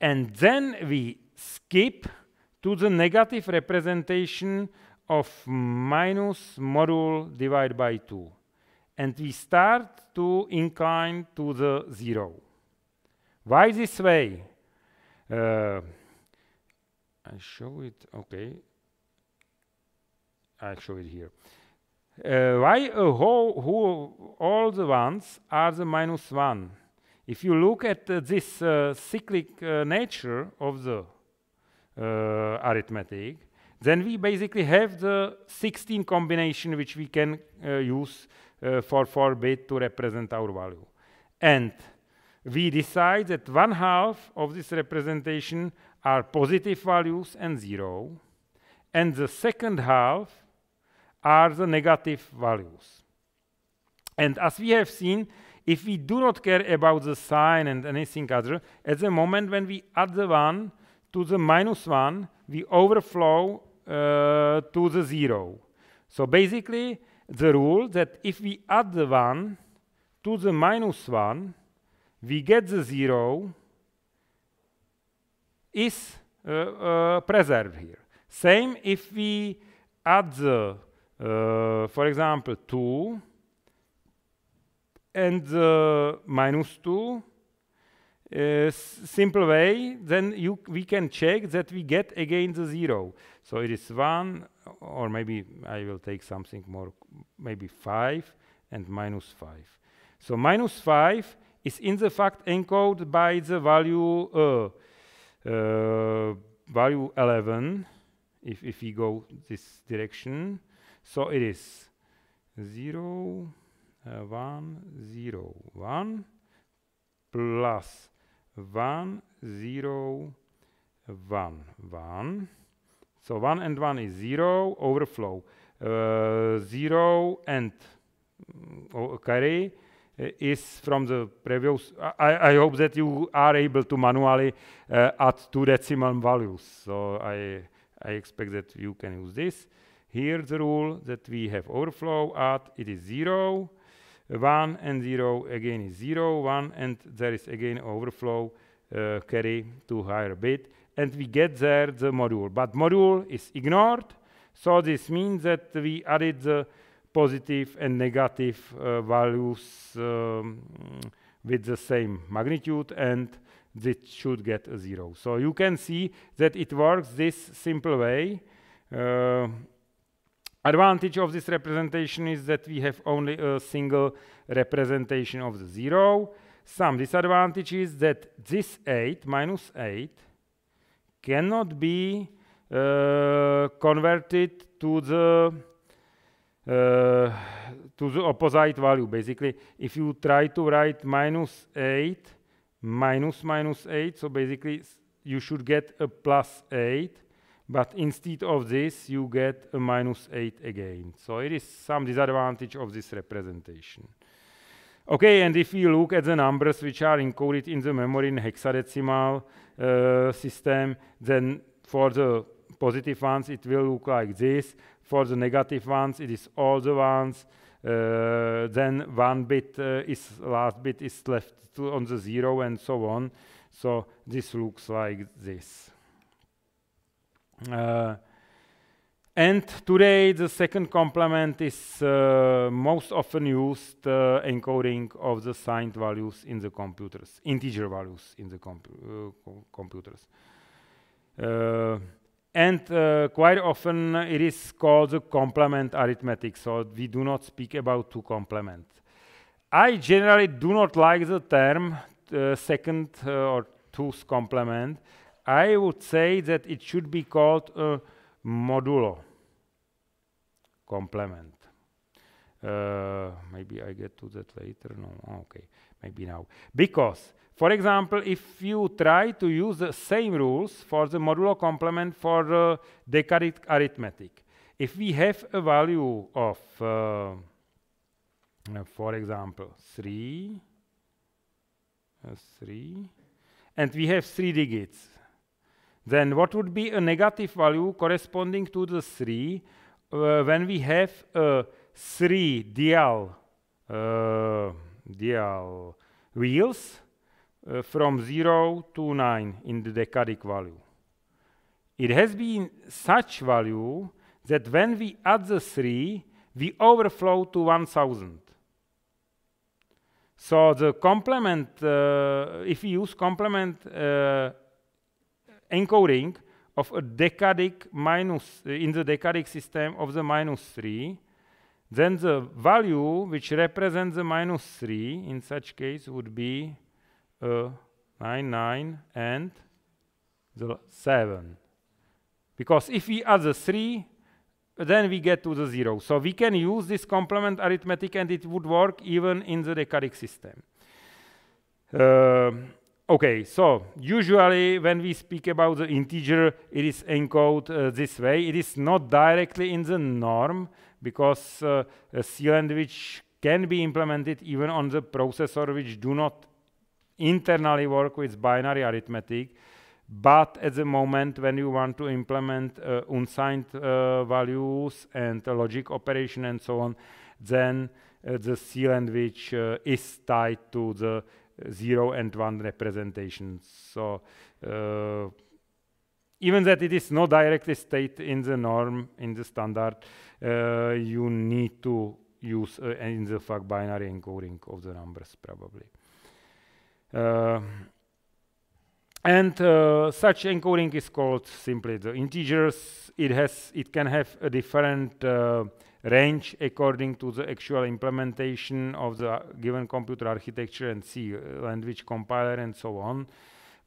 And then we skip to the negative representation of minus module divided by 2. And we start to incline to the 0. Why this way? I show it, okay. I show it here. Why all the ones are the -1? If you look at this cyclic nature of the arithmetic, then we basically have the 16 combination which we can use for 4-bit to represent our value. And we decide that 1/2 of this representation are positive values and 0, and the second half are the negative values. And as we have seen, if we do not care about the sign and anything other, at the moment when we add the 1 to the -1, we overflow to the 0. So basically, the rule that if we add the 1 to the -1, we get the 0 is preserved here. Same if we add the, for example, 2 and the -2, simple way, then we can check that we get again the 0. So it is 1, or maybe I will take something more, maybe 5 and -5. So -5 is in the fact encoded by the value value 11, if we go this direction. So it is 0, 1, 0, 1 plus 1, 0, 1, 1. So 1 and 1 is 0, overflow. 0 and carry is from the previous. I hope that you are able to manually add 2 decimal values. So I expect that you can use this. Here the rule that we have overflow add, it is 0, 1 and 0 again is 0, 1, and there is again overflow carry to higher bit, and we get there the module. But module is ignored, so this means that we added the positive and negative values with the same magnitude, and this should get a 0. So you can see that it works this simple way. Advantage of this representation is that we have only a single representation of the 0. Some disadvantage is that this 8 minus 8 cannot be converted to the opposite value. Basically, if you try to write minus 8 minus minus 8, so basically you should get a plus 8, but instead of this you get a minus 8 again. So it is some disadvantage of this representation. Okay, and if you look at the numbers which are encoded in the memory in hexadecimal system, then for the positive ones it will look like this. For the negative ones it is all the ones. Then one bit last bit is left on the 0 and so on. So this looks like this. And today the second complement is most often used encoding of the signed values in the computers, integer values in the computers. And quite often it is called the complement arithmetic, so we do not speak about two complement. I generally do not like the term second or two's complement. I would say that it should be called a modulo complement. Maybe I get to that later. No, okay, maybe now. Because, for example, if you try to use the same rules for the modulo complement for decadic arithmetic, if we have a value of, for example, 3, and we have 3 digits, then what would be a negative value corresponding to the 3 when we have 3 dial wheels from 0 to 9 in the decadic value? It has been such value that when we add the 3, we overflow to 1000. So the complement, if we use complement encoding of a decadic minus in the decadic system of the -3, then the value which represents the -3 in such case would be 9 and the 7. Because if we add the 3, then we get to the 0. So we can use this complement arithmetic and it would work even in the decadic system. Okay, so usually when we speak about the integer, it is encoded this way. It is not directly in the norm because a C language can be implemented even on the processor which do not internally work with binary arithmetic. But at the moment when you want to implement unsigned values and logic operation and so on, then the C language is tied to the 0 and 1 representations. So even that it is not directly stated in the norm, in the standard, you need to use in the fact binary encoding of the numbers probably. And such encoding is called simply the integers. It can have a different range according to the actual implementation of the given computer architecture and C language compiler and so on,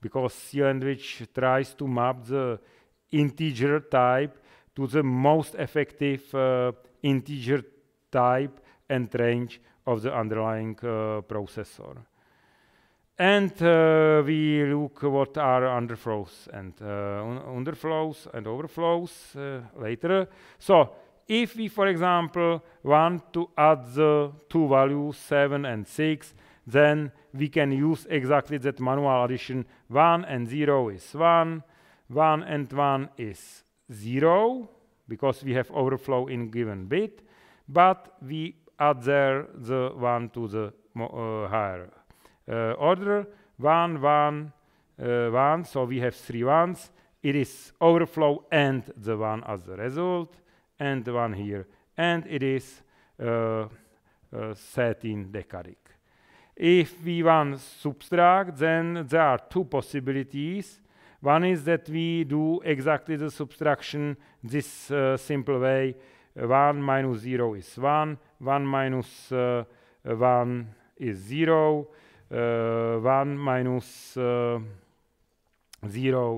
because C language tries to map the integer type to the most effective integer type and range of the underlying processor. And we look what are underflows and underflows and overflows later. So if we, for example, want to add the two values 7 and 6, then we can use exactly that manual addition. 1 and 0 is 1, 1 and 1 is 0, because we have overflow in given bit, but we add there the 1 to the higher order. 1, 1, 1, so we have 3 ones. It is overflow and the 1 as the result, and the 1 here, and it is 13 decadic. If we want subtract, then there are two possibilities. One is that we do exactly the subtraction this simple way. 1 minus 0 is 1, 1 minus 1 is 0, 1 minus 0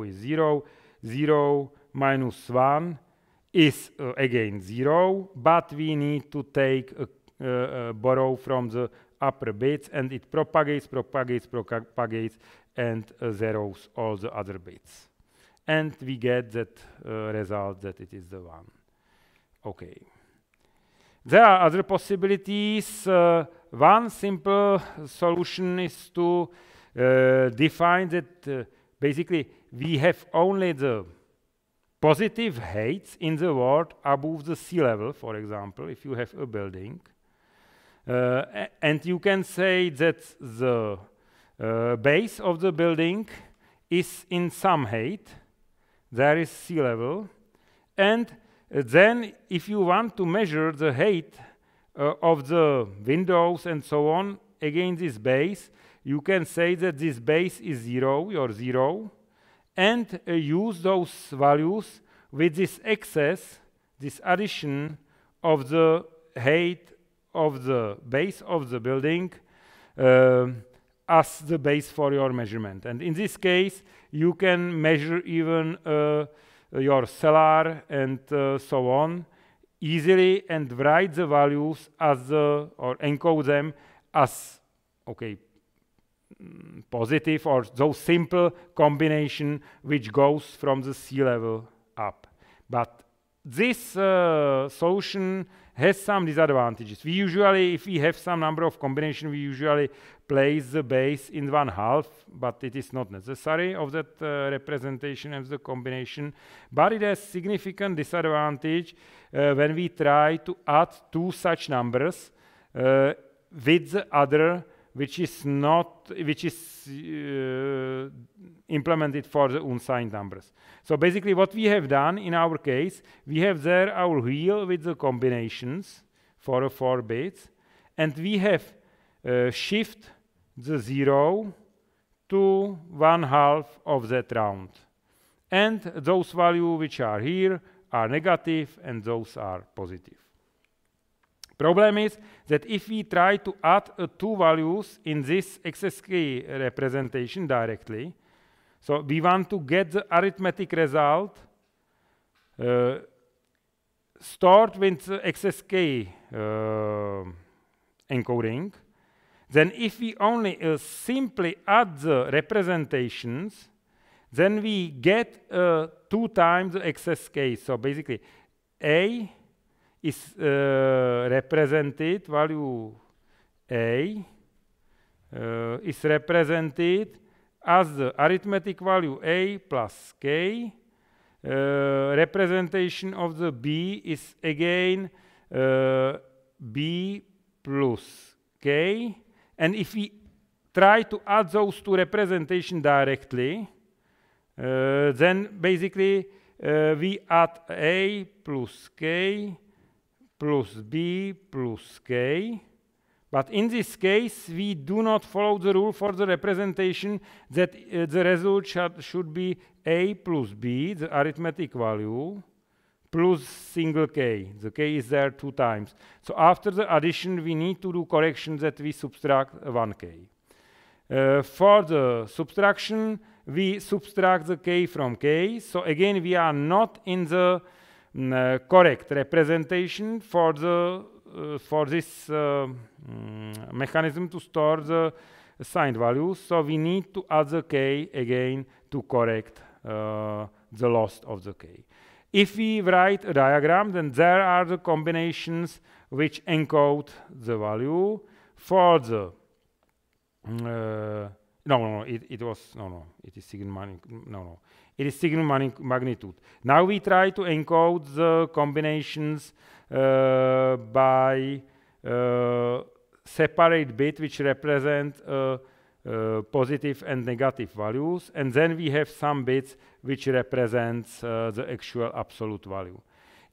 is 0, 0 minus 1 is again 0, but we need to take borrow from the upper bits, and it propagates, and zeros all the other bits. And we get that result that it is the 1. Okay. There are other possibilities. One simple solution is to define that basically we have only the positive heights in the world above the sea level, for example, if you have a building. And you can say that the base of the building is in some height. There is sea level. And then if you want to measure the height of the windows and so on against this base, you can say that this base is 0, or 0, and use those values with this excess, this addition of the height of the base of the building as the base for your measurement. And in this case, you can measure even your cellar and so on easily, and write the values as or encode them as positive, or those simple combination which goes from the sea level up. But this solution has some disadvantages. We usually, if we have some number of combination, we usually place the base in 1/2, but it is not necessary of that representation of the combination. But it has significant disadvantage when we try to add two such numbers with the other, which is implemented for the unsigned numbers. So basically what we have done in our case, we have there our wheel with the combinations for 4 bits, and we have shift the 0 to 1/2 of that round. And those values which are here are negative, and those are positive. Problem is that if we try to add two values in this XSK representation directly, so we want to get the arithmetic result stored with the XSK encoding, then if we only simply add the representations, then we get 2 times the XSK. So basically A is represented, value A is represented as the arithmetic value A plus K. Representation of the B is again B plus K. And if we try to add those two representations directly, then basically we add A plus K plus B plus K. But in this case, we do not follow the rule for the representation that the result should be A plus B, the arithmetic value, plus single K. The K is there 2 times. So after the addition, we need to do correction that we subtract 1K. For the subtraction, we subtract the K from K. So again, we are not in the correct representation for the for this mechanism to store the assigned values. So we need to add the k again to correct the loss of the k. If we write a diagram, then there are the combinations which encode the value for the it is signal magnitude. Now we try to encode the combinations by separate bit which represent positive and negative values, and then we have some bits which represents the actual absolute value.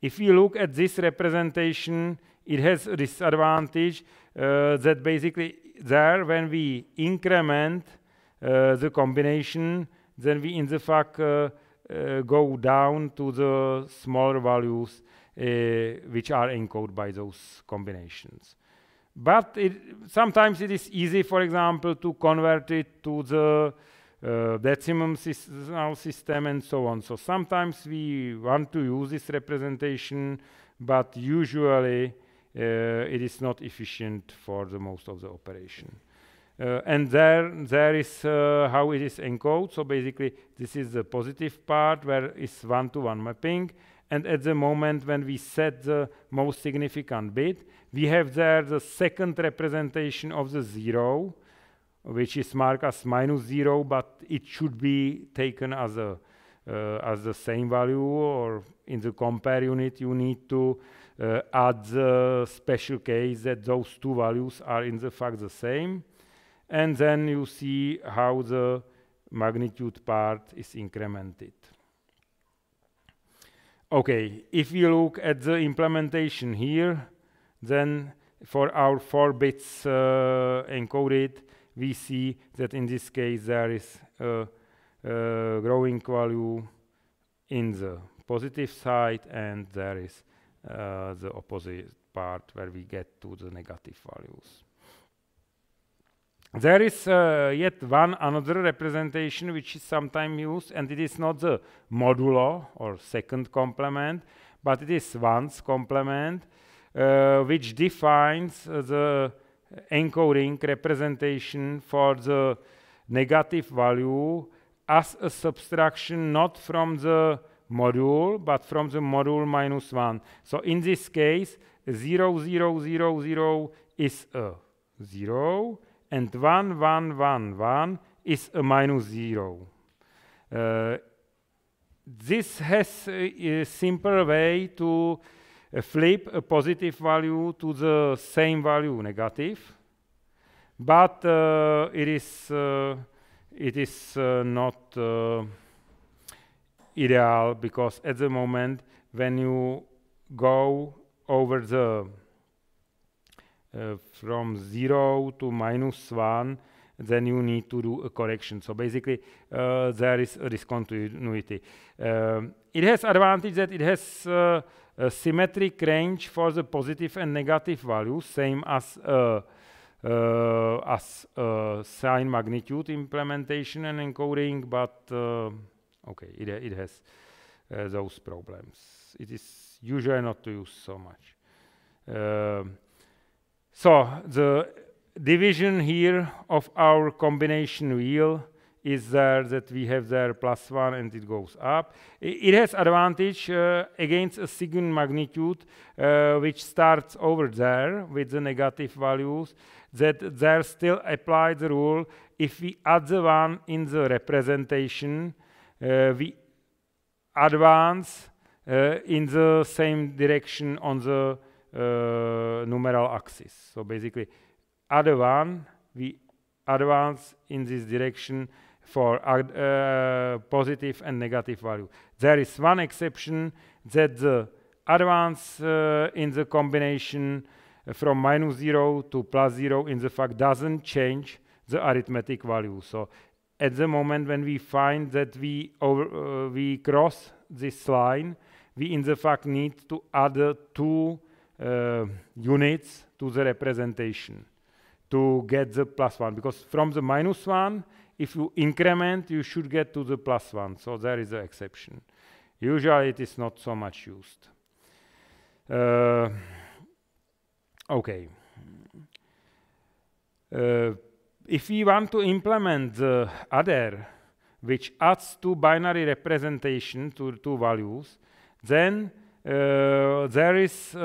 If we look at this representation, it has a disadvantage that basically there, when we increment the combination, then we in the fact go down to the smaller values which are encoded by those combinations. But sometimes it is easy, for example, to convert it to the decimal system and so on. So sometimes we want to use this representation, but usually it is not efficient for the most of the operation. And there is how it is encoded. So basically, this is the positive part where it's one-to-one mapping. And at the moment when we set the most significant bit, we have there the second representation of the 0, which is marked as -0, but it should be taken as the same value, or in the compare unit you need to add the special case that those two values are in the fact the same. And then you see how the magnitude part is incremented. Okay, if you look at the implementation here, then for our 4 bits encoded, we see that in this case there is a growing value in the positive side, and there is the opposite part where we get to the negative values. There is yet another representation which is sometimes used, and it is not the modulo or second complement, but it is ones complement, which defines the encoding representation for the negative value as a subtraction not from the module, but from the module -1. So in this case, 0, 0, 0, 0 is a 0, and 1, 1, 1, 1 is a -0. This has a simple way to flip a positive value to the same value negative, but it is not ideal, because at the moment when you go over the from 0 to -1, then you need to do a correction. So basically there is a discontinuity. It has advantage that it has a symmetric range for the positive and negative values, same as sign magnitude implementation and encoding, but okay, it has those problems. It is usually not used so much. So the division here of our combination wheel is there, that we have there +1 and it goes up. It has advantage against a signal magnitude which starts over there with the negative values, that there still apply the rule, if we add the 1 in the representation, we advance in the same direction on the numeral axis. So basically, add a 1, we advance in this direction for positive and negative value. There is one exception, that the advance in the combination from -0 to +0 in the fact doesn't change the arithmetic value. So at the moment when we find that we cross this line, we in the fact need to add 2 units to the representation to get the +1, because from the -1, if you increment, you should get to the +1. So there is an exception. Usually it is not so much used. Okay. If we want to implement the adder, which adds two binary representation to two values, then there is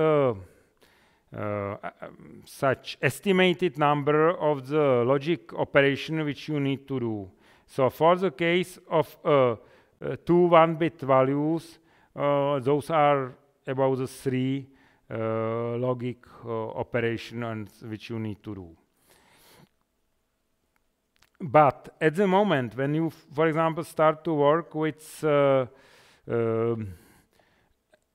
such estimated number of the logic operation which you need to do. So for the case of two 1-bit values, those are about the 3 logic operations which you need to do. But at the moment when you, for example, start to work with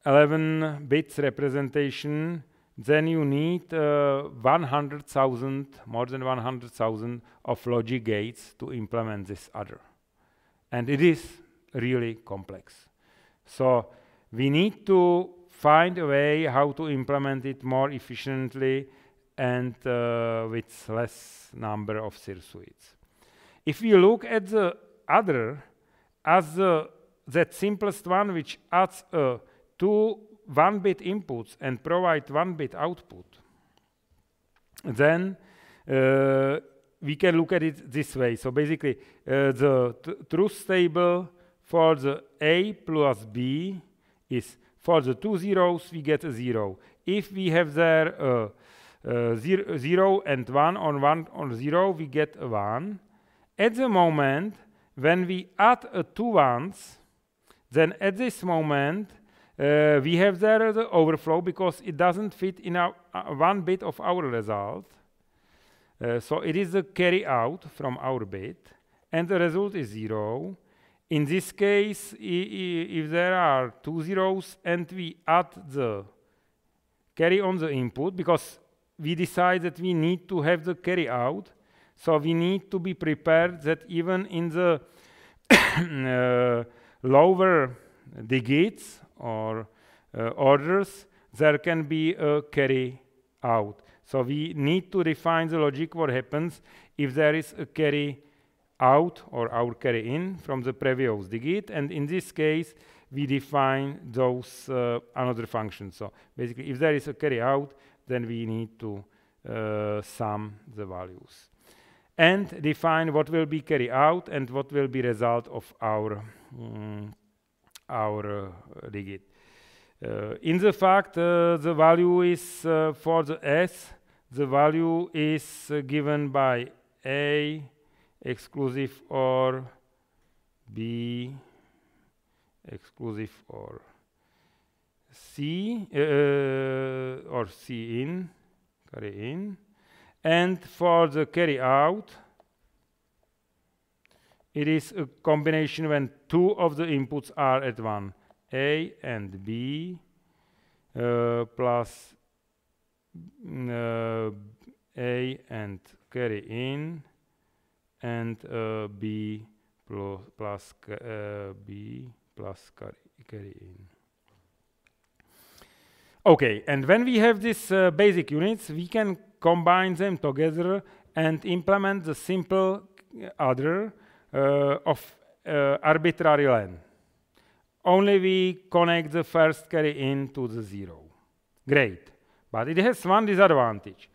11 bits representation, then you need 100,000, more than 100,000 of logic gates to implement this adder. And it is really complex. So we need to find a way how to implement it more efficiently and with less number of circuits. If we look at the adder as that simplest one which adds 2 1-bit inputs and provide 1-bit output, then we can look at it this way. So basically the truth table for the A plus B is for the 2 zeros we get a 0. If we have there 0 and 1 on 0, we get a 1. At the moment when we add 2 ones, then at this moment we have there the overflow because it doesn't fit in our 1 bit of our result. So it is the carry out from our bit, and the result is 0. In this case, if there are 2 zeros and we add the carry on the input, because we decide that we need to have the carry out, so we need to be prepared that even in the lower digits or orders, there can be a carry out. So we need to define the logic what happens if there is a carry out or our carry in from the previous digit, and in this case we define those another function. So basically if there is a carry out, then we need to sum the values and define what will be carry out and what will be result of our digit. In the fact the value is for the S, the value is given by A exclusive or B exclusive or C or C in, carry in, and for the carry out it is a combination when 2 of the inputs are at 1, A and B plus A and carry in and B plus B plus carry in. Okay, and when we have these basic units, we can combine them together and implement the simple adder of arbitrary len. Only we connect the first carry in to the 0. Great, but it has one disadvantage,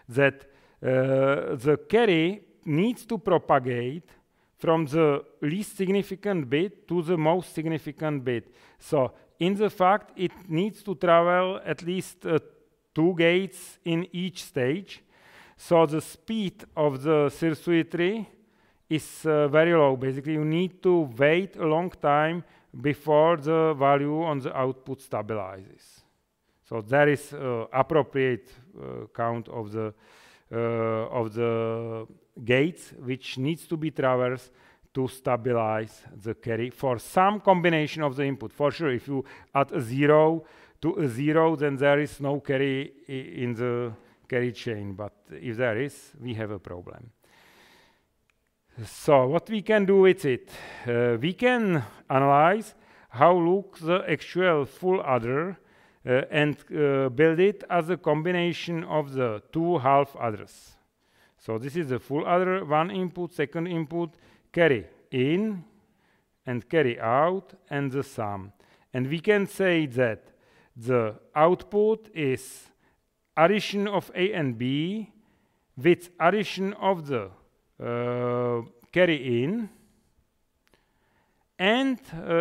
that the carry needs to propagate from the least significant bit to the most significant bit. So in the fact it needs to travel at least 2 gates in each stage. So the speed of the circuitry is very low. Basically you need to wait a long time before the value on the output stabilizes. So there is appropriate count of the gates which needs to be traversed to stabilize the carry for some combination of the input. For sure, if you add a 0 to a 0, then there is no carry in the carry chain. But if there is, we have a problem. So what we can do with it? We can analyze how looks the actual full adder and build it as a combination of the 2 half adders. So this is the full adder, 1 input, second input, carry in and carry out, and the sum. And we can say that the output is addition of A and B with addition of the carry in, and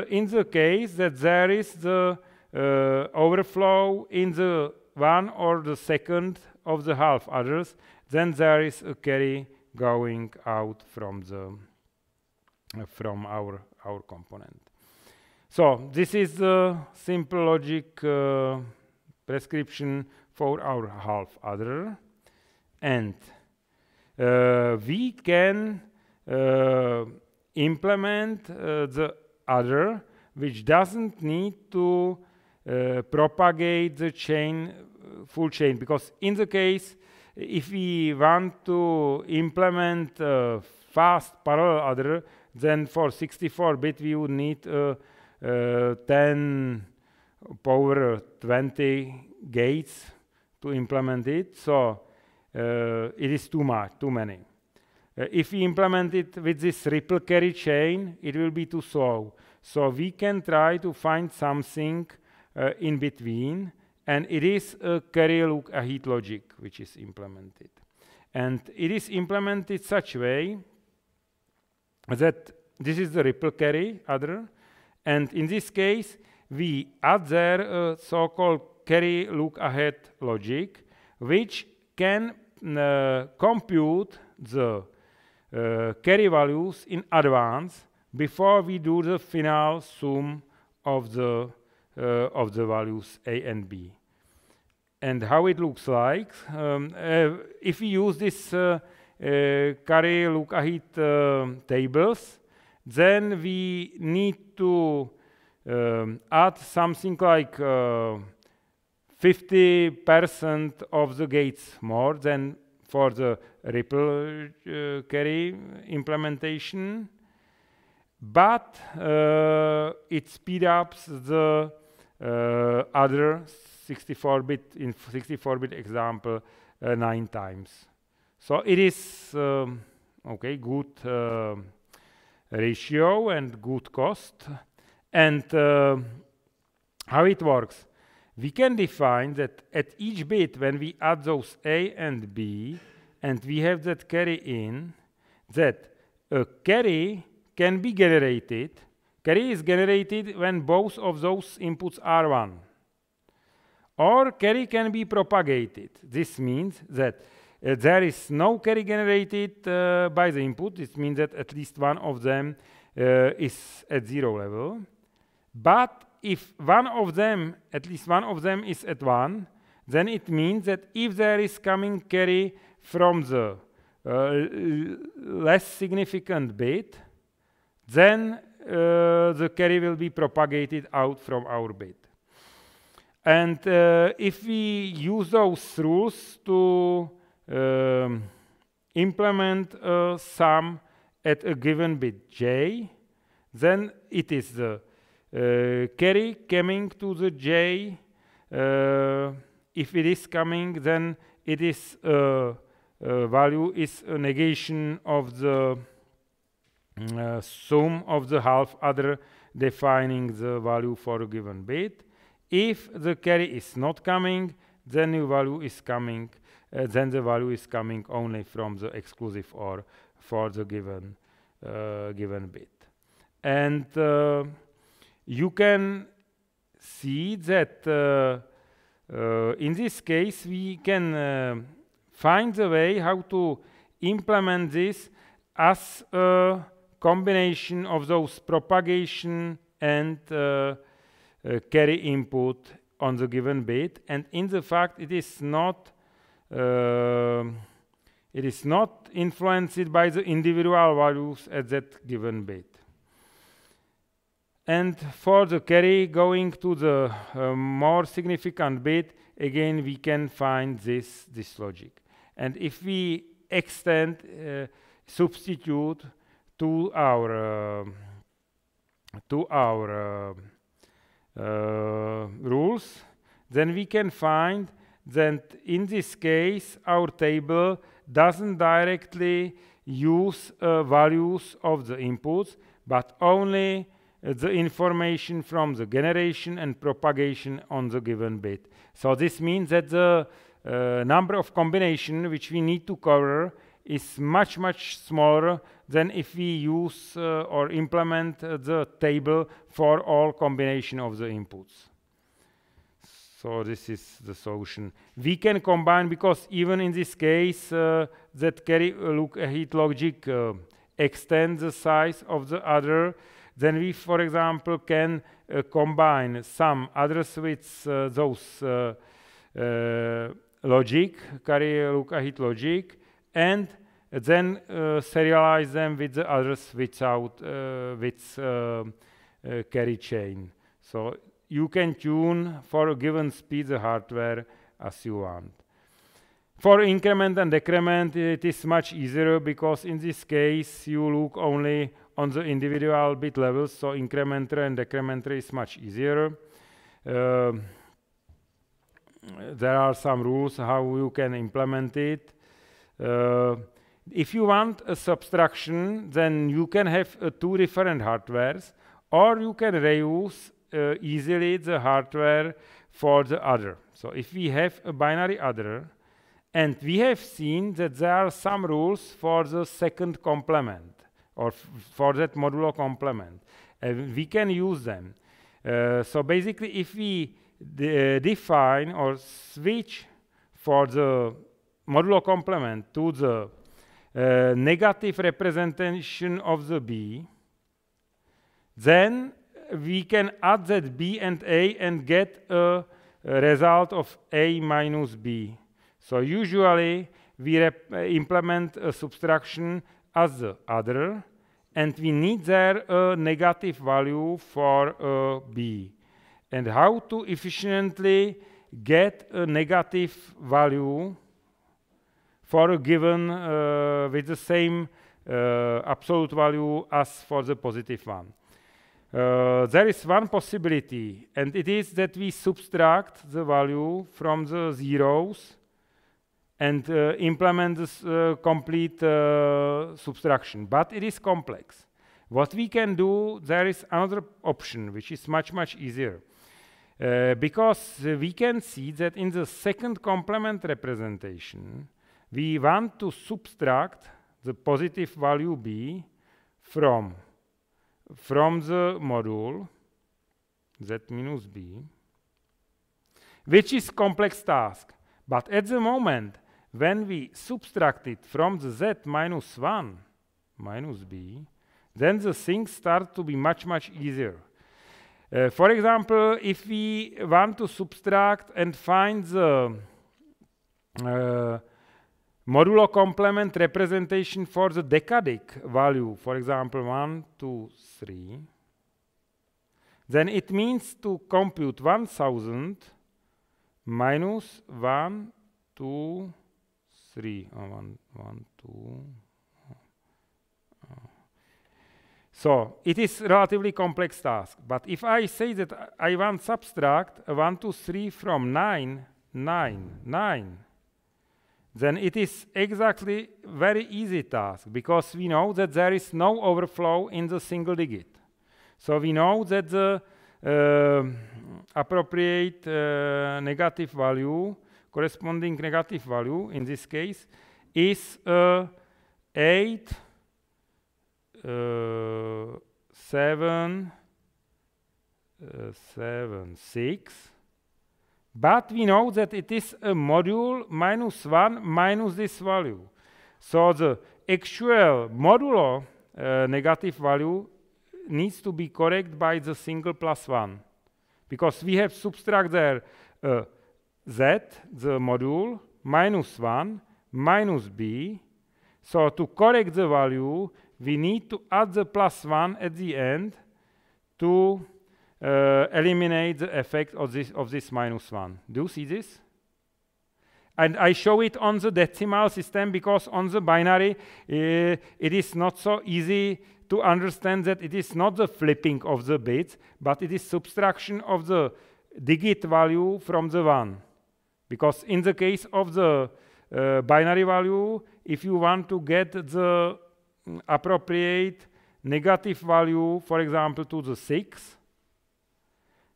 in the case that there is the overflow in the one or the second of the half others, then there is a carry going out from the from our component. So this is the simple logic prescription for our half other, and we can implement the other, which doesn't need to propagate the chain, full chain, because in the case if we want to implement fast parallel adder, then for 64-bit we would need 10 power 20 gates to implement it. So it is too many. If we implement it with this ripple carry chain, it will be too slow. So we can try to find something in between, and it is a carry look ahead logic which is implemented. And it is implemented such a way that this is the ripple carry adder, and in this case we add there a so-called carry look ahead logic which can compute the carry values in advance before we do the final sum of the values A and B. And how it looks like, if we use this carry look ahead tables, then we need to add something like 50% of the gates more than for the ripple carry implementation, but it speeds up the other 64-bit in 64-bit example 9 times. So it is okay, good ratio and good cost. And how it works? We can define that at each bit when we add those A and B and we have that carry in, that a carry can be generated. Carry is generated when both of those inputs are 1. Or carry can be propagated. This means that there is no carry generated by the input. This means that at least one of them is at 0 level. But if one of them, at least one of them is at 1, then it means that if there is coming carry from the less significant bit, then the carry will be propagated out from our bit. And if we use those rules to implement a sum at a given bit j, then it is the carry coming to the j. If it is coming, then it is value is a negation of the sum of the half adder defining the value for a given bit. If the carry is not coming, then the value is coming. Then the value is coming only from the exclusive OR for the given bit. And you can see that in this case we can find a way how to implement this as a combination of those propagation and carry input on the given bit, and in the fact it is not influenced by the individual values at that given bit. And for the carry going to the more significant bit, again we can find this logic. And if we extend, substitute to our rules, then we can find that in this case our table doesn't directly use values of the inputs, but only the information from the generation and propagation on the given bit. So this means that the number of combinations which we need to cover is much, much smaller than if we use or implement the table for all combination of the inputs. So this is the solution. We can combine, because even in this case, that carry look ahead logic extends the size of the adder. Then we, for example, can combine some adders with those logic, carry look ahead logic, and then serialize them with the others without carry chain. So you can tune for a given speed the hardware as you want. For increment and decrement, it is much easier, because in this case you look only on the individual bit levels, so incremental and decremental is much easier. There are some rules how you can implement it. If you want a subtraction, then you can have two different hardwares, or you can reuse easily the hardware for the adder. So if we have a binary adder, and we have seen that there are some rules for the second complement, or for that modulo complement, we can use them. So basically, if we define or switch for the modulo complement to the negative representation of the b, then we can add that b and a and get a result of a minus b. So usually we implement a subtraction as the adder, and we need there a negative value for b. And how to efficiently get a negative value for a given with the same absolute value as for the positive one. There is one possibility, and it is that we subtract the value from the zeros and implement this complete subtraction. But it is complex. What we can do, there is another option which is much, much easier. Because we can see that in the second complement representation, we want to subtract the positive value b from the module z minus b, which is complex task. But at the moment, when we subtract it from the z minus 1 minus b, then the things start to be much, much easier. For example, if we want to subtract and find the modulo complement representation for the decadic value, for example, 1, 2, 3, then it means to compute 1000 minus 1, 2, 3. 1, 2. So it is relatively complex task. But if I say that I want subtract 1, 2, 3 from 9, 9, 9, then it is exactly very easy task, because we know that there is no overflow in the single digit. So we know that the appropriate negative value, corresponding negative value in this case, is 8, 7, 6. But we know that it is a module minus 1 minus this value. So the actual modulo negative value needs to be corrected by the single plus 1. Because we have subtract there z, the module, minus 1, minus b. So to correct the value, we need to add the plus 1 at the end to eliminate the effect of this minus 1. Do you see this? And I show it on the decimal system, because on the binary it is not so easy to understand that it is not the flipping of the bits, but it is subtraction of the digit value from the 1. Because in the case of the binary value, if you want to get the appropriate negative value, for example, to the 6,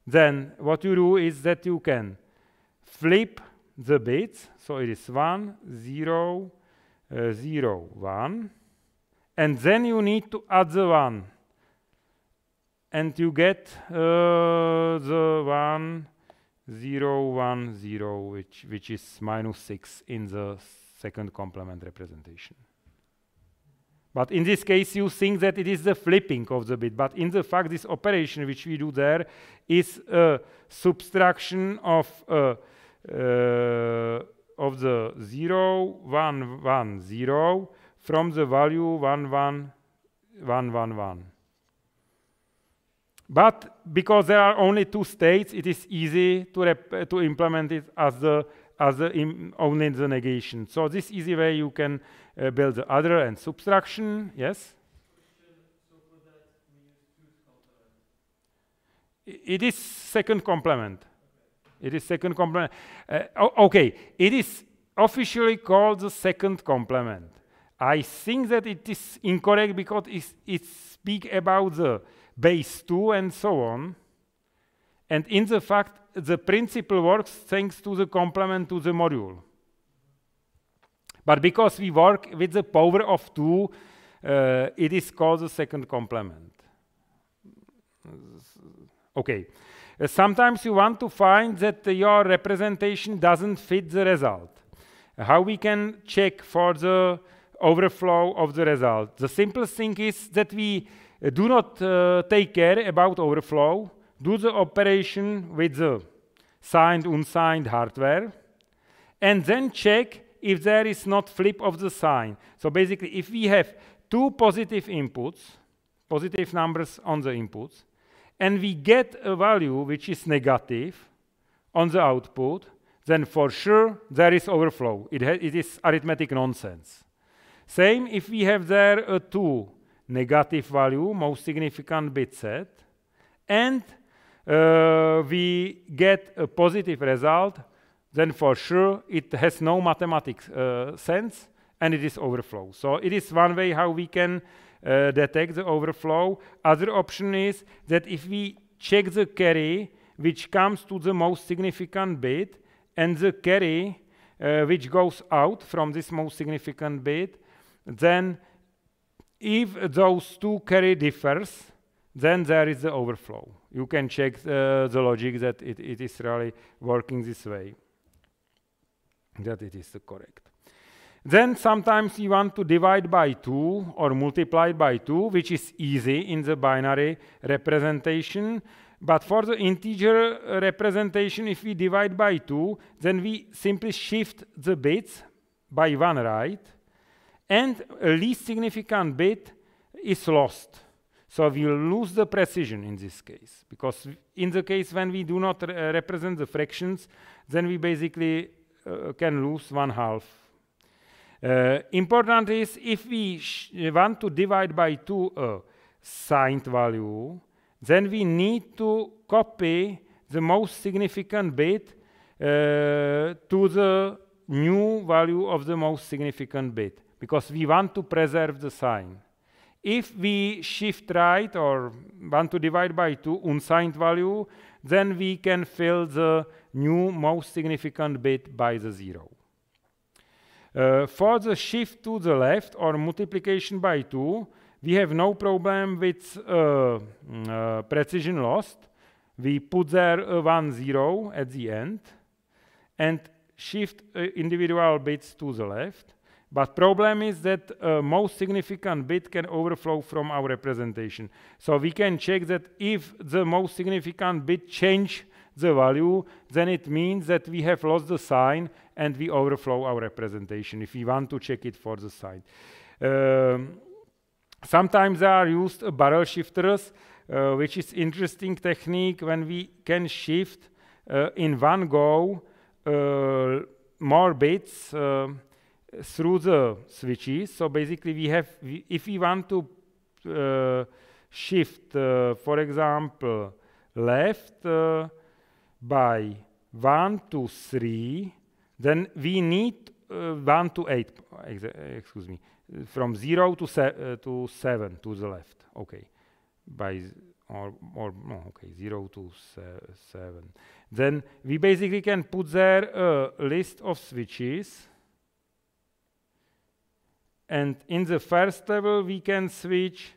then what you do is that you can flip the bits. So it is 1, 0, 0, 1. And then you need to add the 1. And you get the 1, 0, 1, 0, which is minus 6 in the second complement representation. But in this case, you think that it is the flipping of the bit. But in the fact, this operation which we do there is a subtraction of the 0, 1, 1, 0 from the value 1, 1, 1, 1, 1. But because there are only two states, it is easy to implement it as only the negation. So this easy way you can build the other and subtraction. Yes? So for that, we use 2's complement. It is second complement. Okay. It is second complement. Okay, it is officially called the second complement. I think that it is incorrect because it speaks about the base 2 and so on. And in the fact, the principle works thanks to the complement to the module. But because we work with the power of 2, it is called the second complement. Okay. Sometimes you want to find that your representation doesn't fit the result. How we can check for the overflow of the result? The simplest thing is that we do not take care about overflow, do the operation with the signed, unsigned hardware, and then check if there is not flip of the sign. So basically, if we have two positive inputs, positive numbers on the inputs, and we get a value which is negative on the output, then for sure there is overflow. It is arithmetic nonsense. Same if we have there a 2 negative value, most significant bit set, and we get a positive result, then for sure it has no mathematics sense and it is overflow. So it is one way how we can detect the overflow. Other option is that if we check the carry which comes to the most significant bit and the carry which goes out from this most significant bit, then if those two carry differs, then there is the overflow. You can check the logic that it is really working this way, that it is correct. Then sometimes you want to divide by 2 or multiply by 2, which is easy in the binary representation. But for the integer representation, if we divide by 2, then we simply shift the bits by 1 right, and a least significant bit is lost. So we will lose the precision in this case, because in the case when we do not represent the fractions, then we basically can lose 1/2. Important is if we want to divide by 2 a signed value, then we need to copy the most significant bit to the new value of the most significant bit, because we want to preserve the sign. If we shift right or want to divide by 2 unsigned value, then we can fill the new most significant bit by the 0. For the shift to the left or multiplication by 2, we have no problem with precision lost. We put there a 1, 0 at the end and shift individual bits to the left. But problem is that most significant bit can overflow from our representation. So we can check that if the most significant bit change the value, then it means that we have lost the sign and we overflow our representation if we want to check it for the sign. Sometimes there are used barrel shifters, which is interesting technique when we can shift in one go more bits through the switches. So basically we have, if we want to shift, for example, left by 1 to 3, then we need 1 to 8, excuse me, from 0 to 7 to the left. Okay, okay, 0 to 7. Then we basically can put there a list of switches, and in the first level we can switch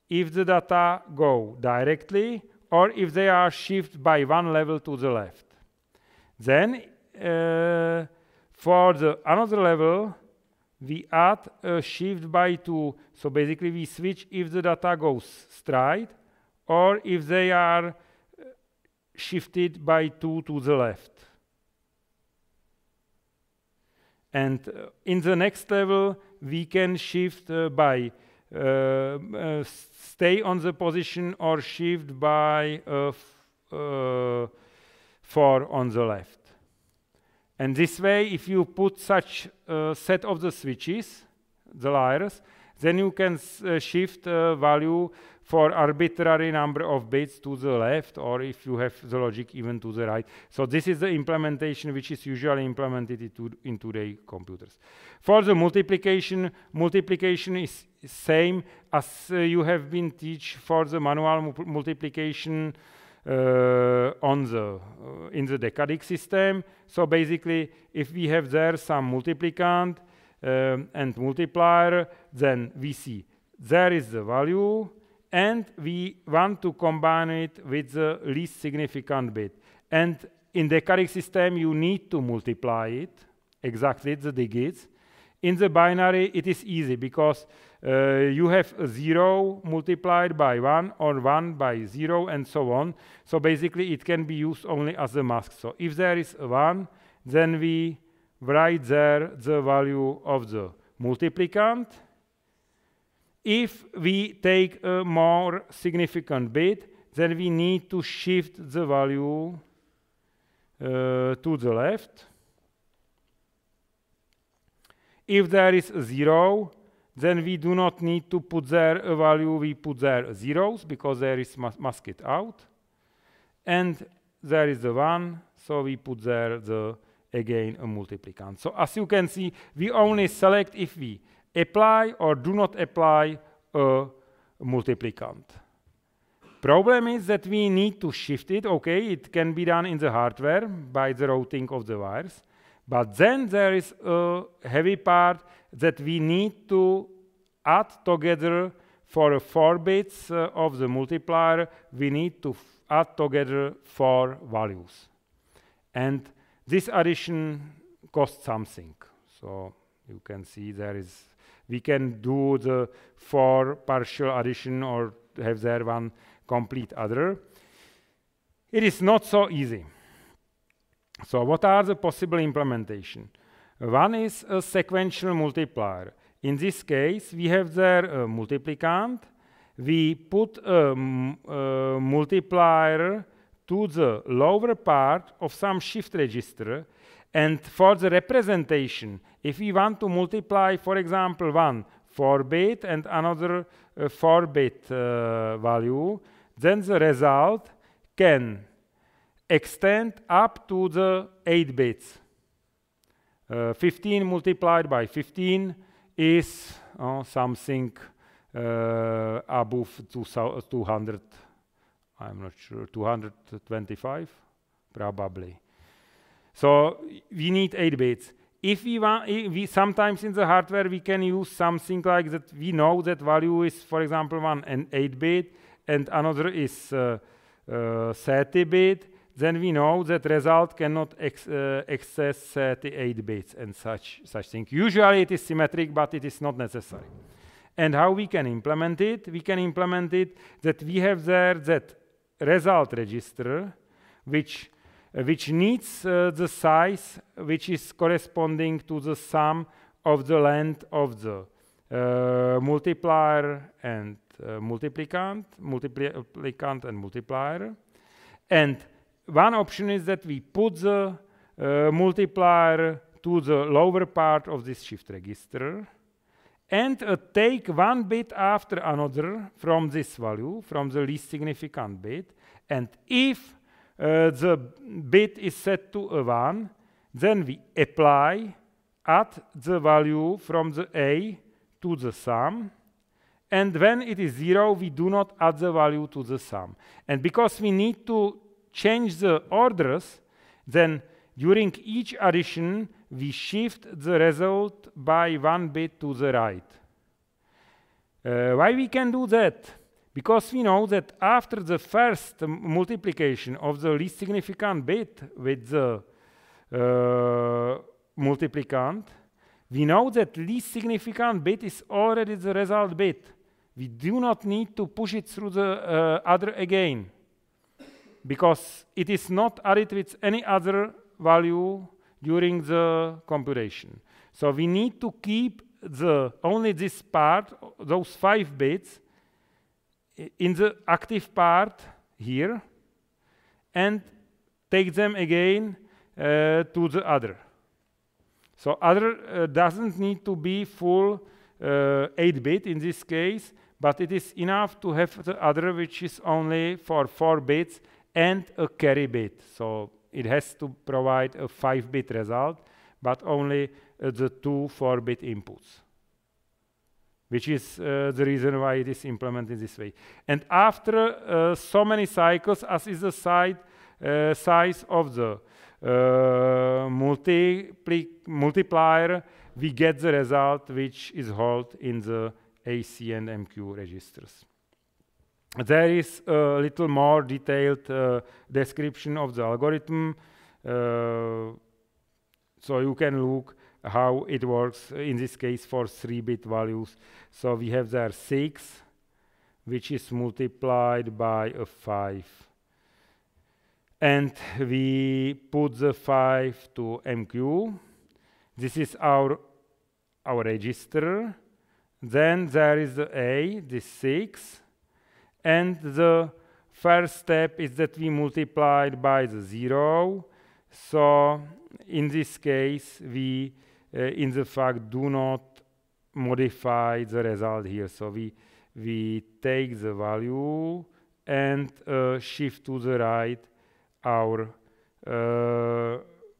if the data go directly or if they are shifted by one level to the left. Then for the another level we add a shift by 2, so basically we switch if the data goes straight or if they are shifted by 2 to the left. And in the next level we can shift by stay on the position or shift by 4 on the left. And this way, if you put such a set of the switches, the layers, then you can shift value for arbitrary number of bits to the left, or if you have the logic even to the right. So this is the implementation which is usually implemented in today's computers. For the multiplication is same as you have been teach for the manual multiplication in the decadic system. So basically, if we have there some multiplicand and multiplier, then we see there is the value, and we want to combine it with the least significant bit. And in the decadic system, you need to multiply it, exactly the digits. In the binary, it is easy because you have a 0 multiplied by 1 or 1 by 0 and so on. So basically, it can be used only as a mask. So if there is a 1, then we write there the value of the multiplicand. If we take a more significant bit, then we need to shift the value to the left. If there is a 0, then we do not need to put there a value, we put there zeros because there is masked out. And there is the 1, so we put there again a multiplicand. So as you can see, we only select if we apply or do not apply a multiplicand. Problem is that we need to shift it. Okay, it can be done in the hardware by the routing of the wires. But then there is a heavy part that we need to add together for 4 bits of the multiplier. We need to add together 4 values. And this addition costs something. So you can see we can do the 4 partial addition or have there one complete other. It is not so easy. So what are the possible implementation? One is a sequential multiplier. In this case, we have there a multiplicand. We put a multiplier to the lower part of some shift register. And for the representation, if we want to multiply, for example, one 4-bit and another 4-bit value, then the result can extend up to the 8 bits. 15 multiplied by 15 is something above 200, I'm not sure, 225, probably. So we need 8 bits. If we want, sometimes in the hardware we can use something like that. We know that value is, for example, one an 8-bit and another is 30-bit. Then we know that result cannot access 38 bits and such thing. Usually it is symmetric, but it is not necessary. And how we can implement it? We can implement it that we have there that result register, which needs the size which is corresponding to the sum of the length of the multiplier and multiplicand and multiplier. And one option is that we put the multiplier to the lower part of this shift register and take one bit after another from this value, from the least significant bit. And if the bit is set to a 1, then we apply add the value from the A to the sum. And when it is 0, we do not add the value to the sum. And because we need to change the orders, then during each addition, we shift the result by 1 bit to the right. Why we can do that? Because we know that after the first multiplication of the least significant bit with the multiplicand, we know that least significant bit is already the result bit. We do not need to push it through the other again, because it is not added with any other value during the computation. So we need to keep only this part, those 5 bits, in the active part here, and take them again to the other. So other doesn't need to be full 8-bit in this case, but it is enough to have the other, which is only for 4 bits and a carry bit. So it has to provide a 5-bit result, but only the 2 4-bit inputs, which is the reason why it is implemented this way. And after so many cycles, as is the size of the multiplier, we get the result which is held in the AC and MQ registers. There is a little more detailed description of the algorithm, so you can look how it works in this case for 3-bit values. So we have there 6, which is multiplied by a 5. And we put the 5 to MQ. This is our register. Then there is the A, this 6. And the first step is that we multiplied by the 0. So in this case, we in the fact do not modify the result here. So we take the value and shift to the right our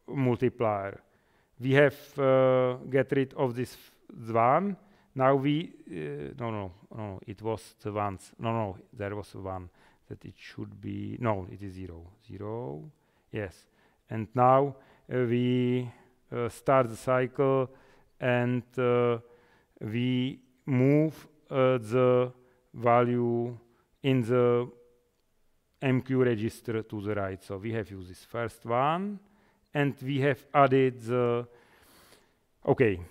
multiplier. We have get rid of this 1. Now we no, it was the ones. No, there was 1 that it should be. No, it is 0. 0, yes. And now we start the cycle, and we move the value in the MQ register to the right. So we have used this first one, and we have added the, again.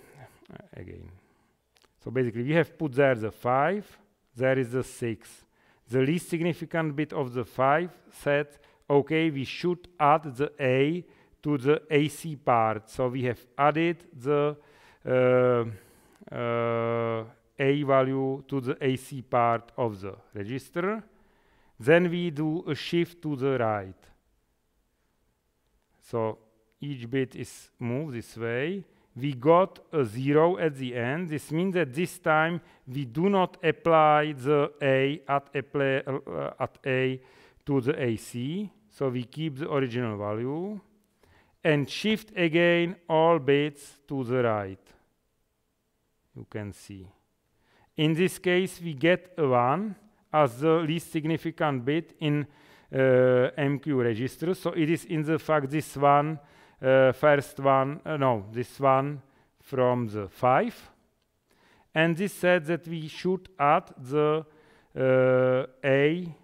So basically we have put there the 5, there is the 6. The least significant bit of the 5 said, okay, we should add the A to the AC part. So we have added the A value to the AC part of the register. Then we do a shift to the right. So each bit is moved this way. We got a 0 at the end. This means that this time we do not apply the A at A to the AC. So we keep the original value and shift again all bits to the right. You can see. In this case, we get a 1 as the least significant bit in MQ register. So it is in the fact this one, first one, this one from the 5. And this said that we should add the A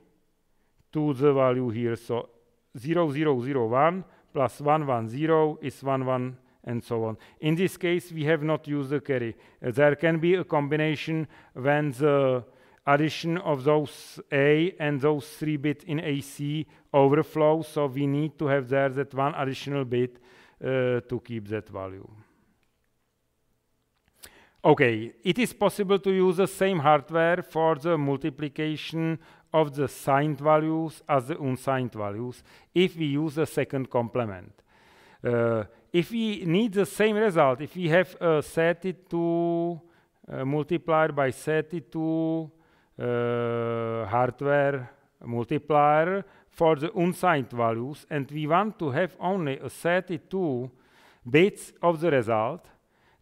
to the value here. So 0, 0, 0, 1 plus 1, 1, 0 is 1, 1, and so on. In this case, we have not used the carry. There can be a combination when the addition of those A and those 3 bits in AC overflow, so we need to have there that one additional bit to keep that value. Okay, it is possible to use the same hardware for the multiplication of the signed values as the unsigned values if we use a second complement. If we need the same result, if we have a 32 multiplied by 32 hardware multiplier for the unsigned values, and we want to have only a 32 bits of the result,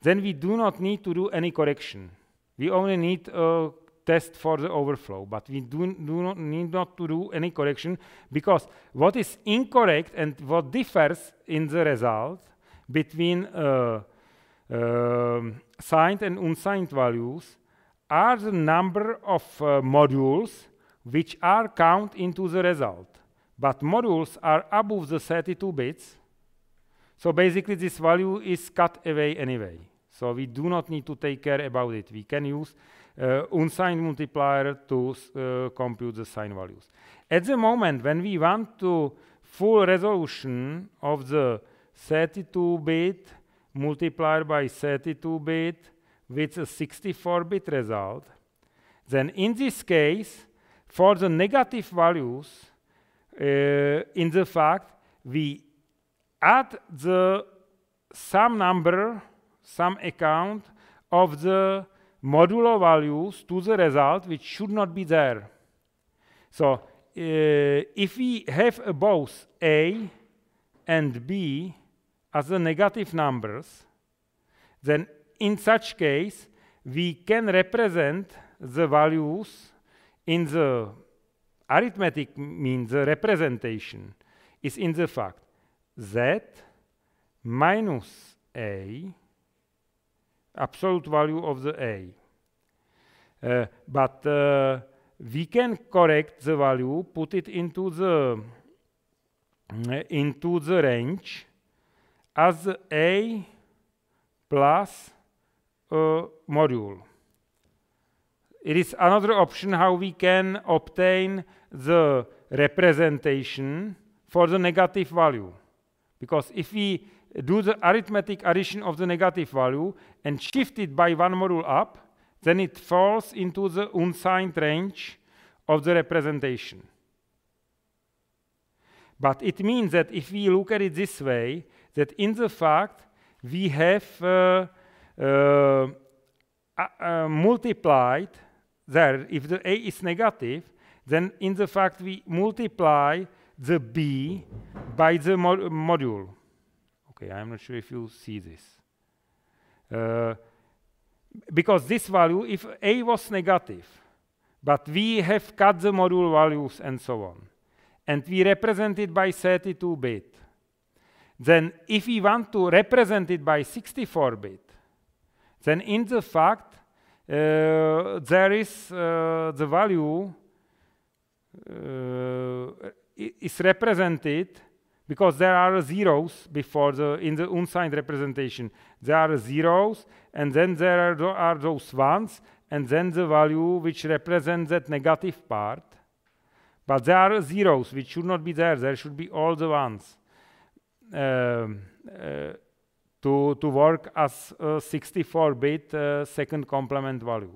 then we do not need to do any correction. We only need a test for the overflow, but we do not need not to do any correction, because what is incorrect and what differs in the result between signed and unsigned values are the number of modules which are counted into the result. But modules are above the 32 bits, so basically this value is cut away anyway. So we do not need to take care about it. We can use unsigned multiplier to compute the signed values. At the moment, when we want to full resolution of the 32-bit multiplied by 32-bit with a 64-bit result, then in this case, for the negative values, in the fact, we add the some number, some account of the modulo values to the result, which should not be there. So if we have both A and B as the negative numbers, then in such case, we can represent the values in the arithmetic means the representation is in the fact Z minus A, absolute value of the A. But we can correct the value, put it into the range as A plus a module. It is another option how we can obtain the representation for the negative value. Because if we do the arithmetic addition of the negative value and shift it by one module up, then it falls into the unsigned range of the representation. But it means that if we look at it this way, that in the fact we have multiplied there, if the A is negative, then in the fact we multiply the B by the module. Okay, I'm not sure if you see this. Because this value, if A was negative, but we have cut the module values and so on, and we represent it by 32-bit, then if we want to represent it by 64-bit, then in the fact there is the value is represented because there are zeros before in the unsigned representation. There are zeros, and then there are those ones, and then the value which represents that negative part. But there are zeros which should not be there. There should be all the ones to work as a 64-bit second complement value.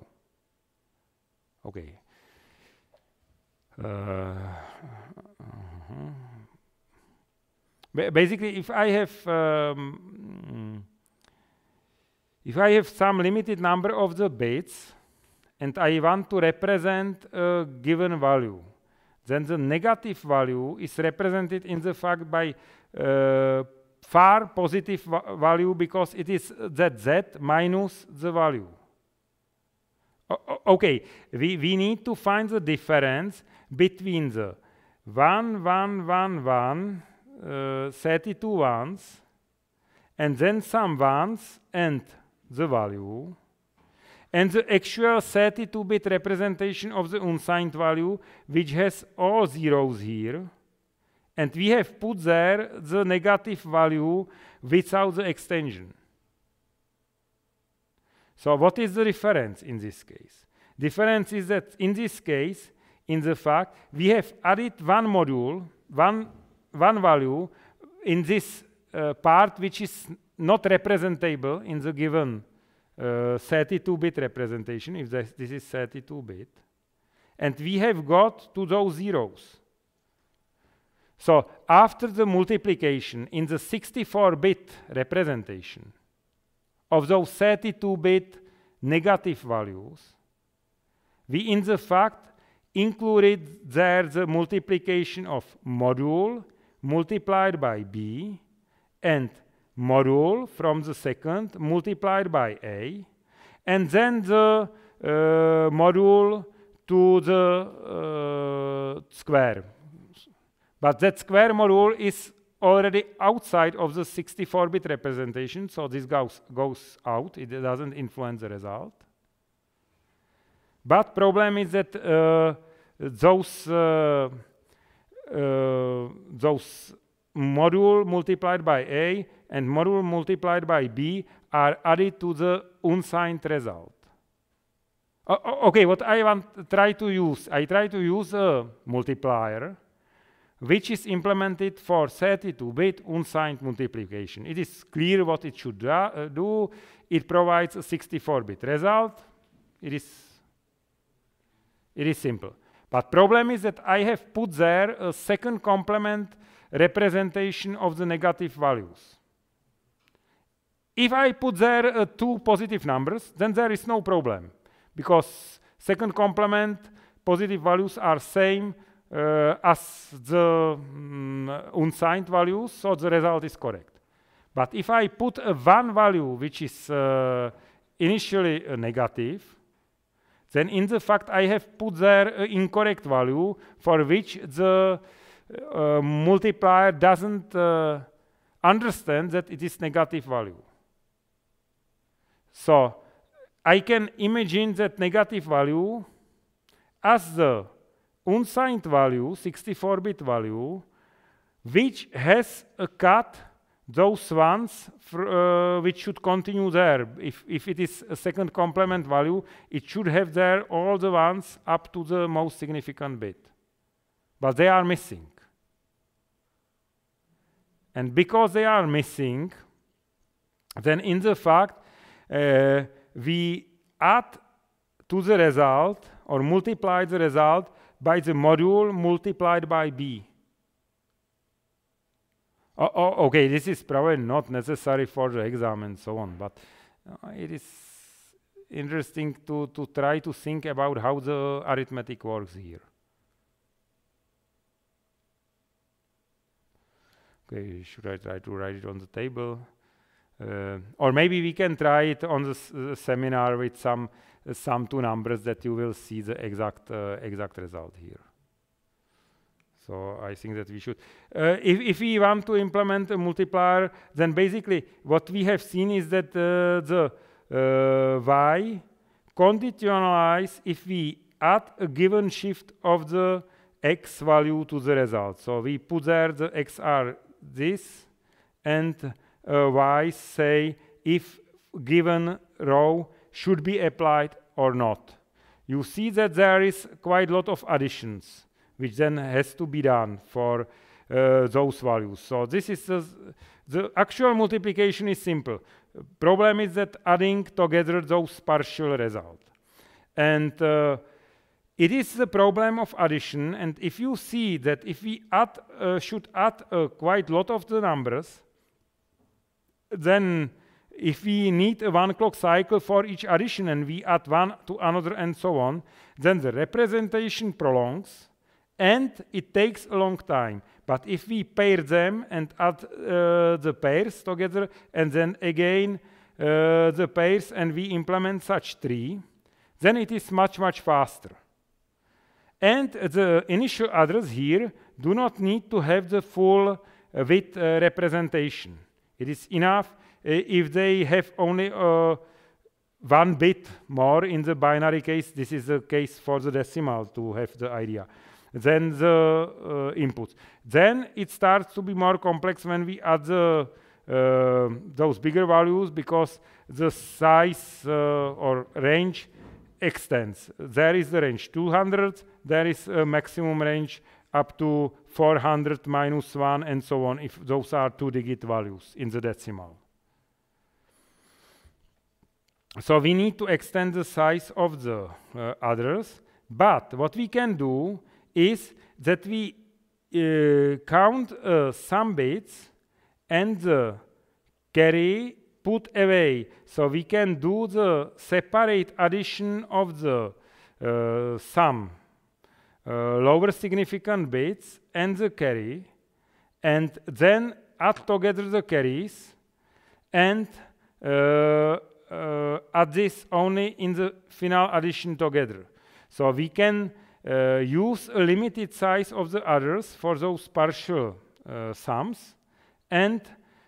Okay. Basically, if I have some limited number of the bits and I want to represent a given value, then the negative value is represented in the fact by far positive value because it is that Z minus the value. Okay, we need to find the difference between the 1, 1, 1, 1, 32 ones, and then some ones and the value, and the actual 32-bit representation of the unsigned value, which has all zeros here, and we have put there the negative value without the extension. So what is the difference in this case? Difference is that in this case, in the fact, we have added one module, one value in this part which is not representable in the given 32-bit representation, if this is 32-bit, and we have got to those zeros. So after the multiplication in the 64-bit representation of those 32-bit negative values, we in the fact included there the multiplication of module multiplied by B and module from the second multiplied by a, and then the module to the square. But that square module is already outside of the 64-bit representation, so this goes out. It doesn't influence the result. But problem is that those module multiplied by a and module multiplied by b are added to the unsigned result. Okay, what I try to use a multiplier which is implemented for 32-bit unsigned multiplication. It is clear what it should do. It provides a 64-bit result. It is simple. But problem is that I have put there a second complement representation of the negative values. If I put there two positive numbers, then there is no problem, because second complement positive values are same as the unsigned values, so the result is correct. But if I put a one value which is initially negative, then in the fact I have put there an incorrect value for which the multiplier doesn't understand that it is negative value. So I can imagine that negative value as the unsigned value, 64-bit value, which has a cut those ones which should continue there. If it is a second complement value, it should have there all the ones up to the most significant bit. But they are missing. And because they are missing, then in the fact, we add to the result or multiply the result by the module multiplied by b. Okay, this is probably not necessary for the exam and so on, but it is interesting to try to think about how the arithmetic works here. Okay, should I try to write it on the table? Or maybe we can try it on the seminar with some two numbers that you will see the exact result here. So I think that we should. If we want to implement a multiplier, then basically what we have seen is that the y conditionalize if we add a given shift of the x value to the result. So we put there the x are this, and y say if given row should be applied or not. You see that there is quite a lot of additions which then has to be done for those values. So this is the actual multiplication is simple. Problem is that adding together those partial results. And it is the problem of addition. And if you see that if we should add quite a lot of the numbers, then if we need a one clock cycle for each addition and we add one to another and so on, then the representation prolongs and it takes a long time. But if we pair them and add the pairs together and then again the pairs and we implement such tree, then it is much, much faster. And the initial address here do not need to have the full width representation. It is enough if they have only 1 bit more in the binary case. This is the case for the decimal to have the idea. Then the inputs. Then it starts to be more complex when we add those bigger values, because the size or range extends. There is the range 200, there is a maximum range up to 400 minus 1 and so on, if those are 2-digit values in the decimal. So we need to extend the size of the address, but what we can do is that we count some bits and the carry put away. So we can do the separate addition of the some lower significant bits and the carry, and then add together the carries and add this only in the final addition together. So we can use a limited size of the others for those partial sums, and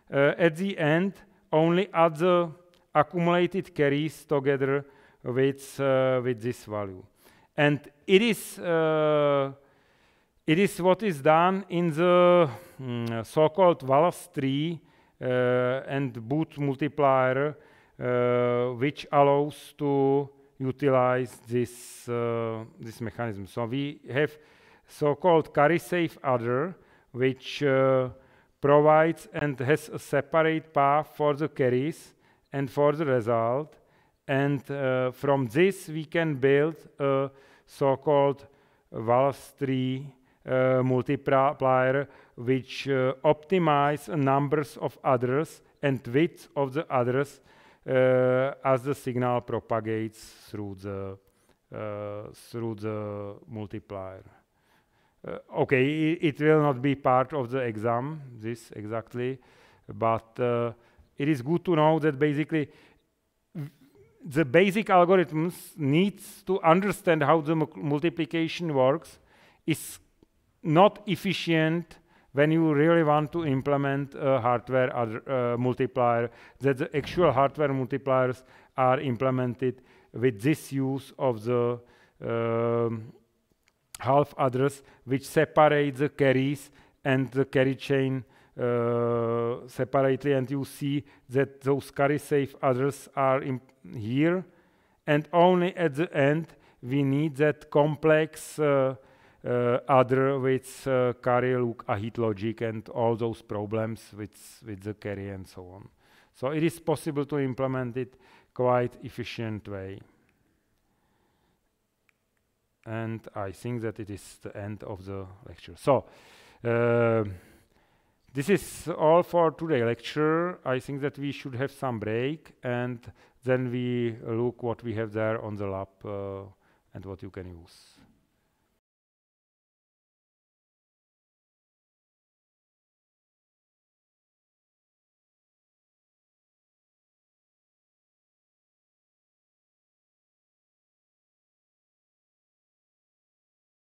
at the end only add the accumulated carries together with this value. And it is what is done in the so-called Wallace tree and Booth multiplier, which allows to utilize this mechanism. So we have so-called carry-safe adder, which provides and has a separate path for the carries and for the result. And from this we can build a so-called Wallace tree multiplier, which optimize numbers of others and width of the others as the signal propagates through the multiplier. Okay, it will not be part of the exam, this exactly, but it is good to know that basically the basic algorithms needs to understand how the multiplication works is not efficient when you really want to implement a hardware multiplier, that the actual hardware multipliers are implemented with this use of the half address, which separate the carries and the carry chain separately, and you see that those carry safe address are here, and only at the end we need that complex adder with carry, look, ahit logic and all those problems with the carry and so on. So it is possible to implement it quite efficient way. And I think that it is the end of the lecture. So this is all for today's lecture. I think that we should have some break, and then we look what we have there on the lab and what you can use.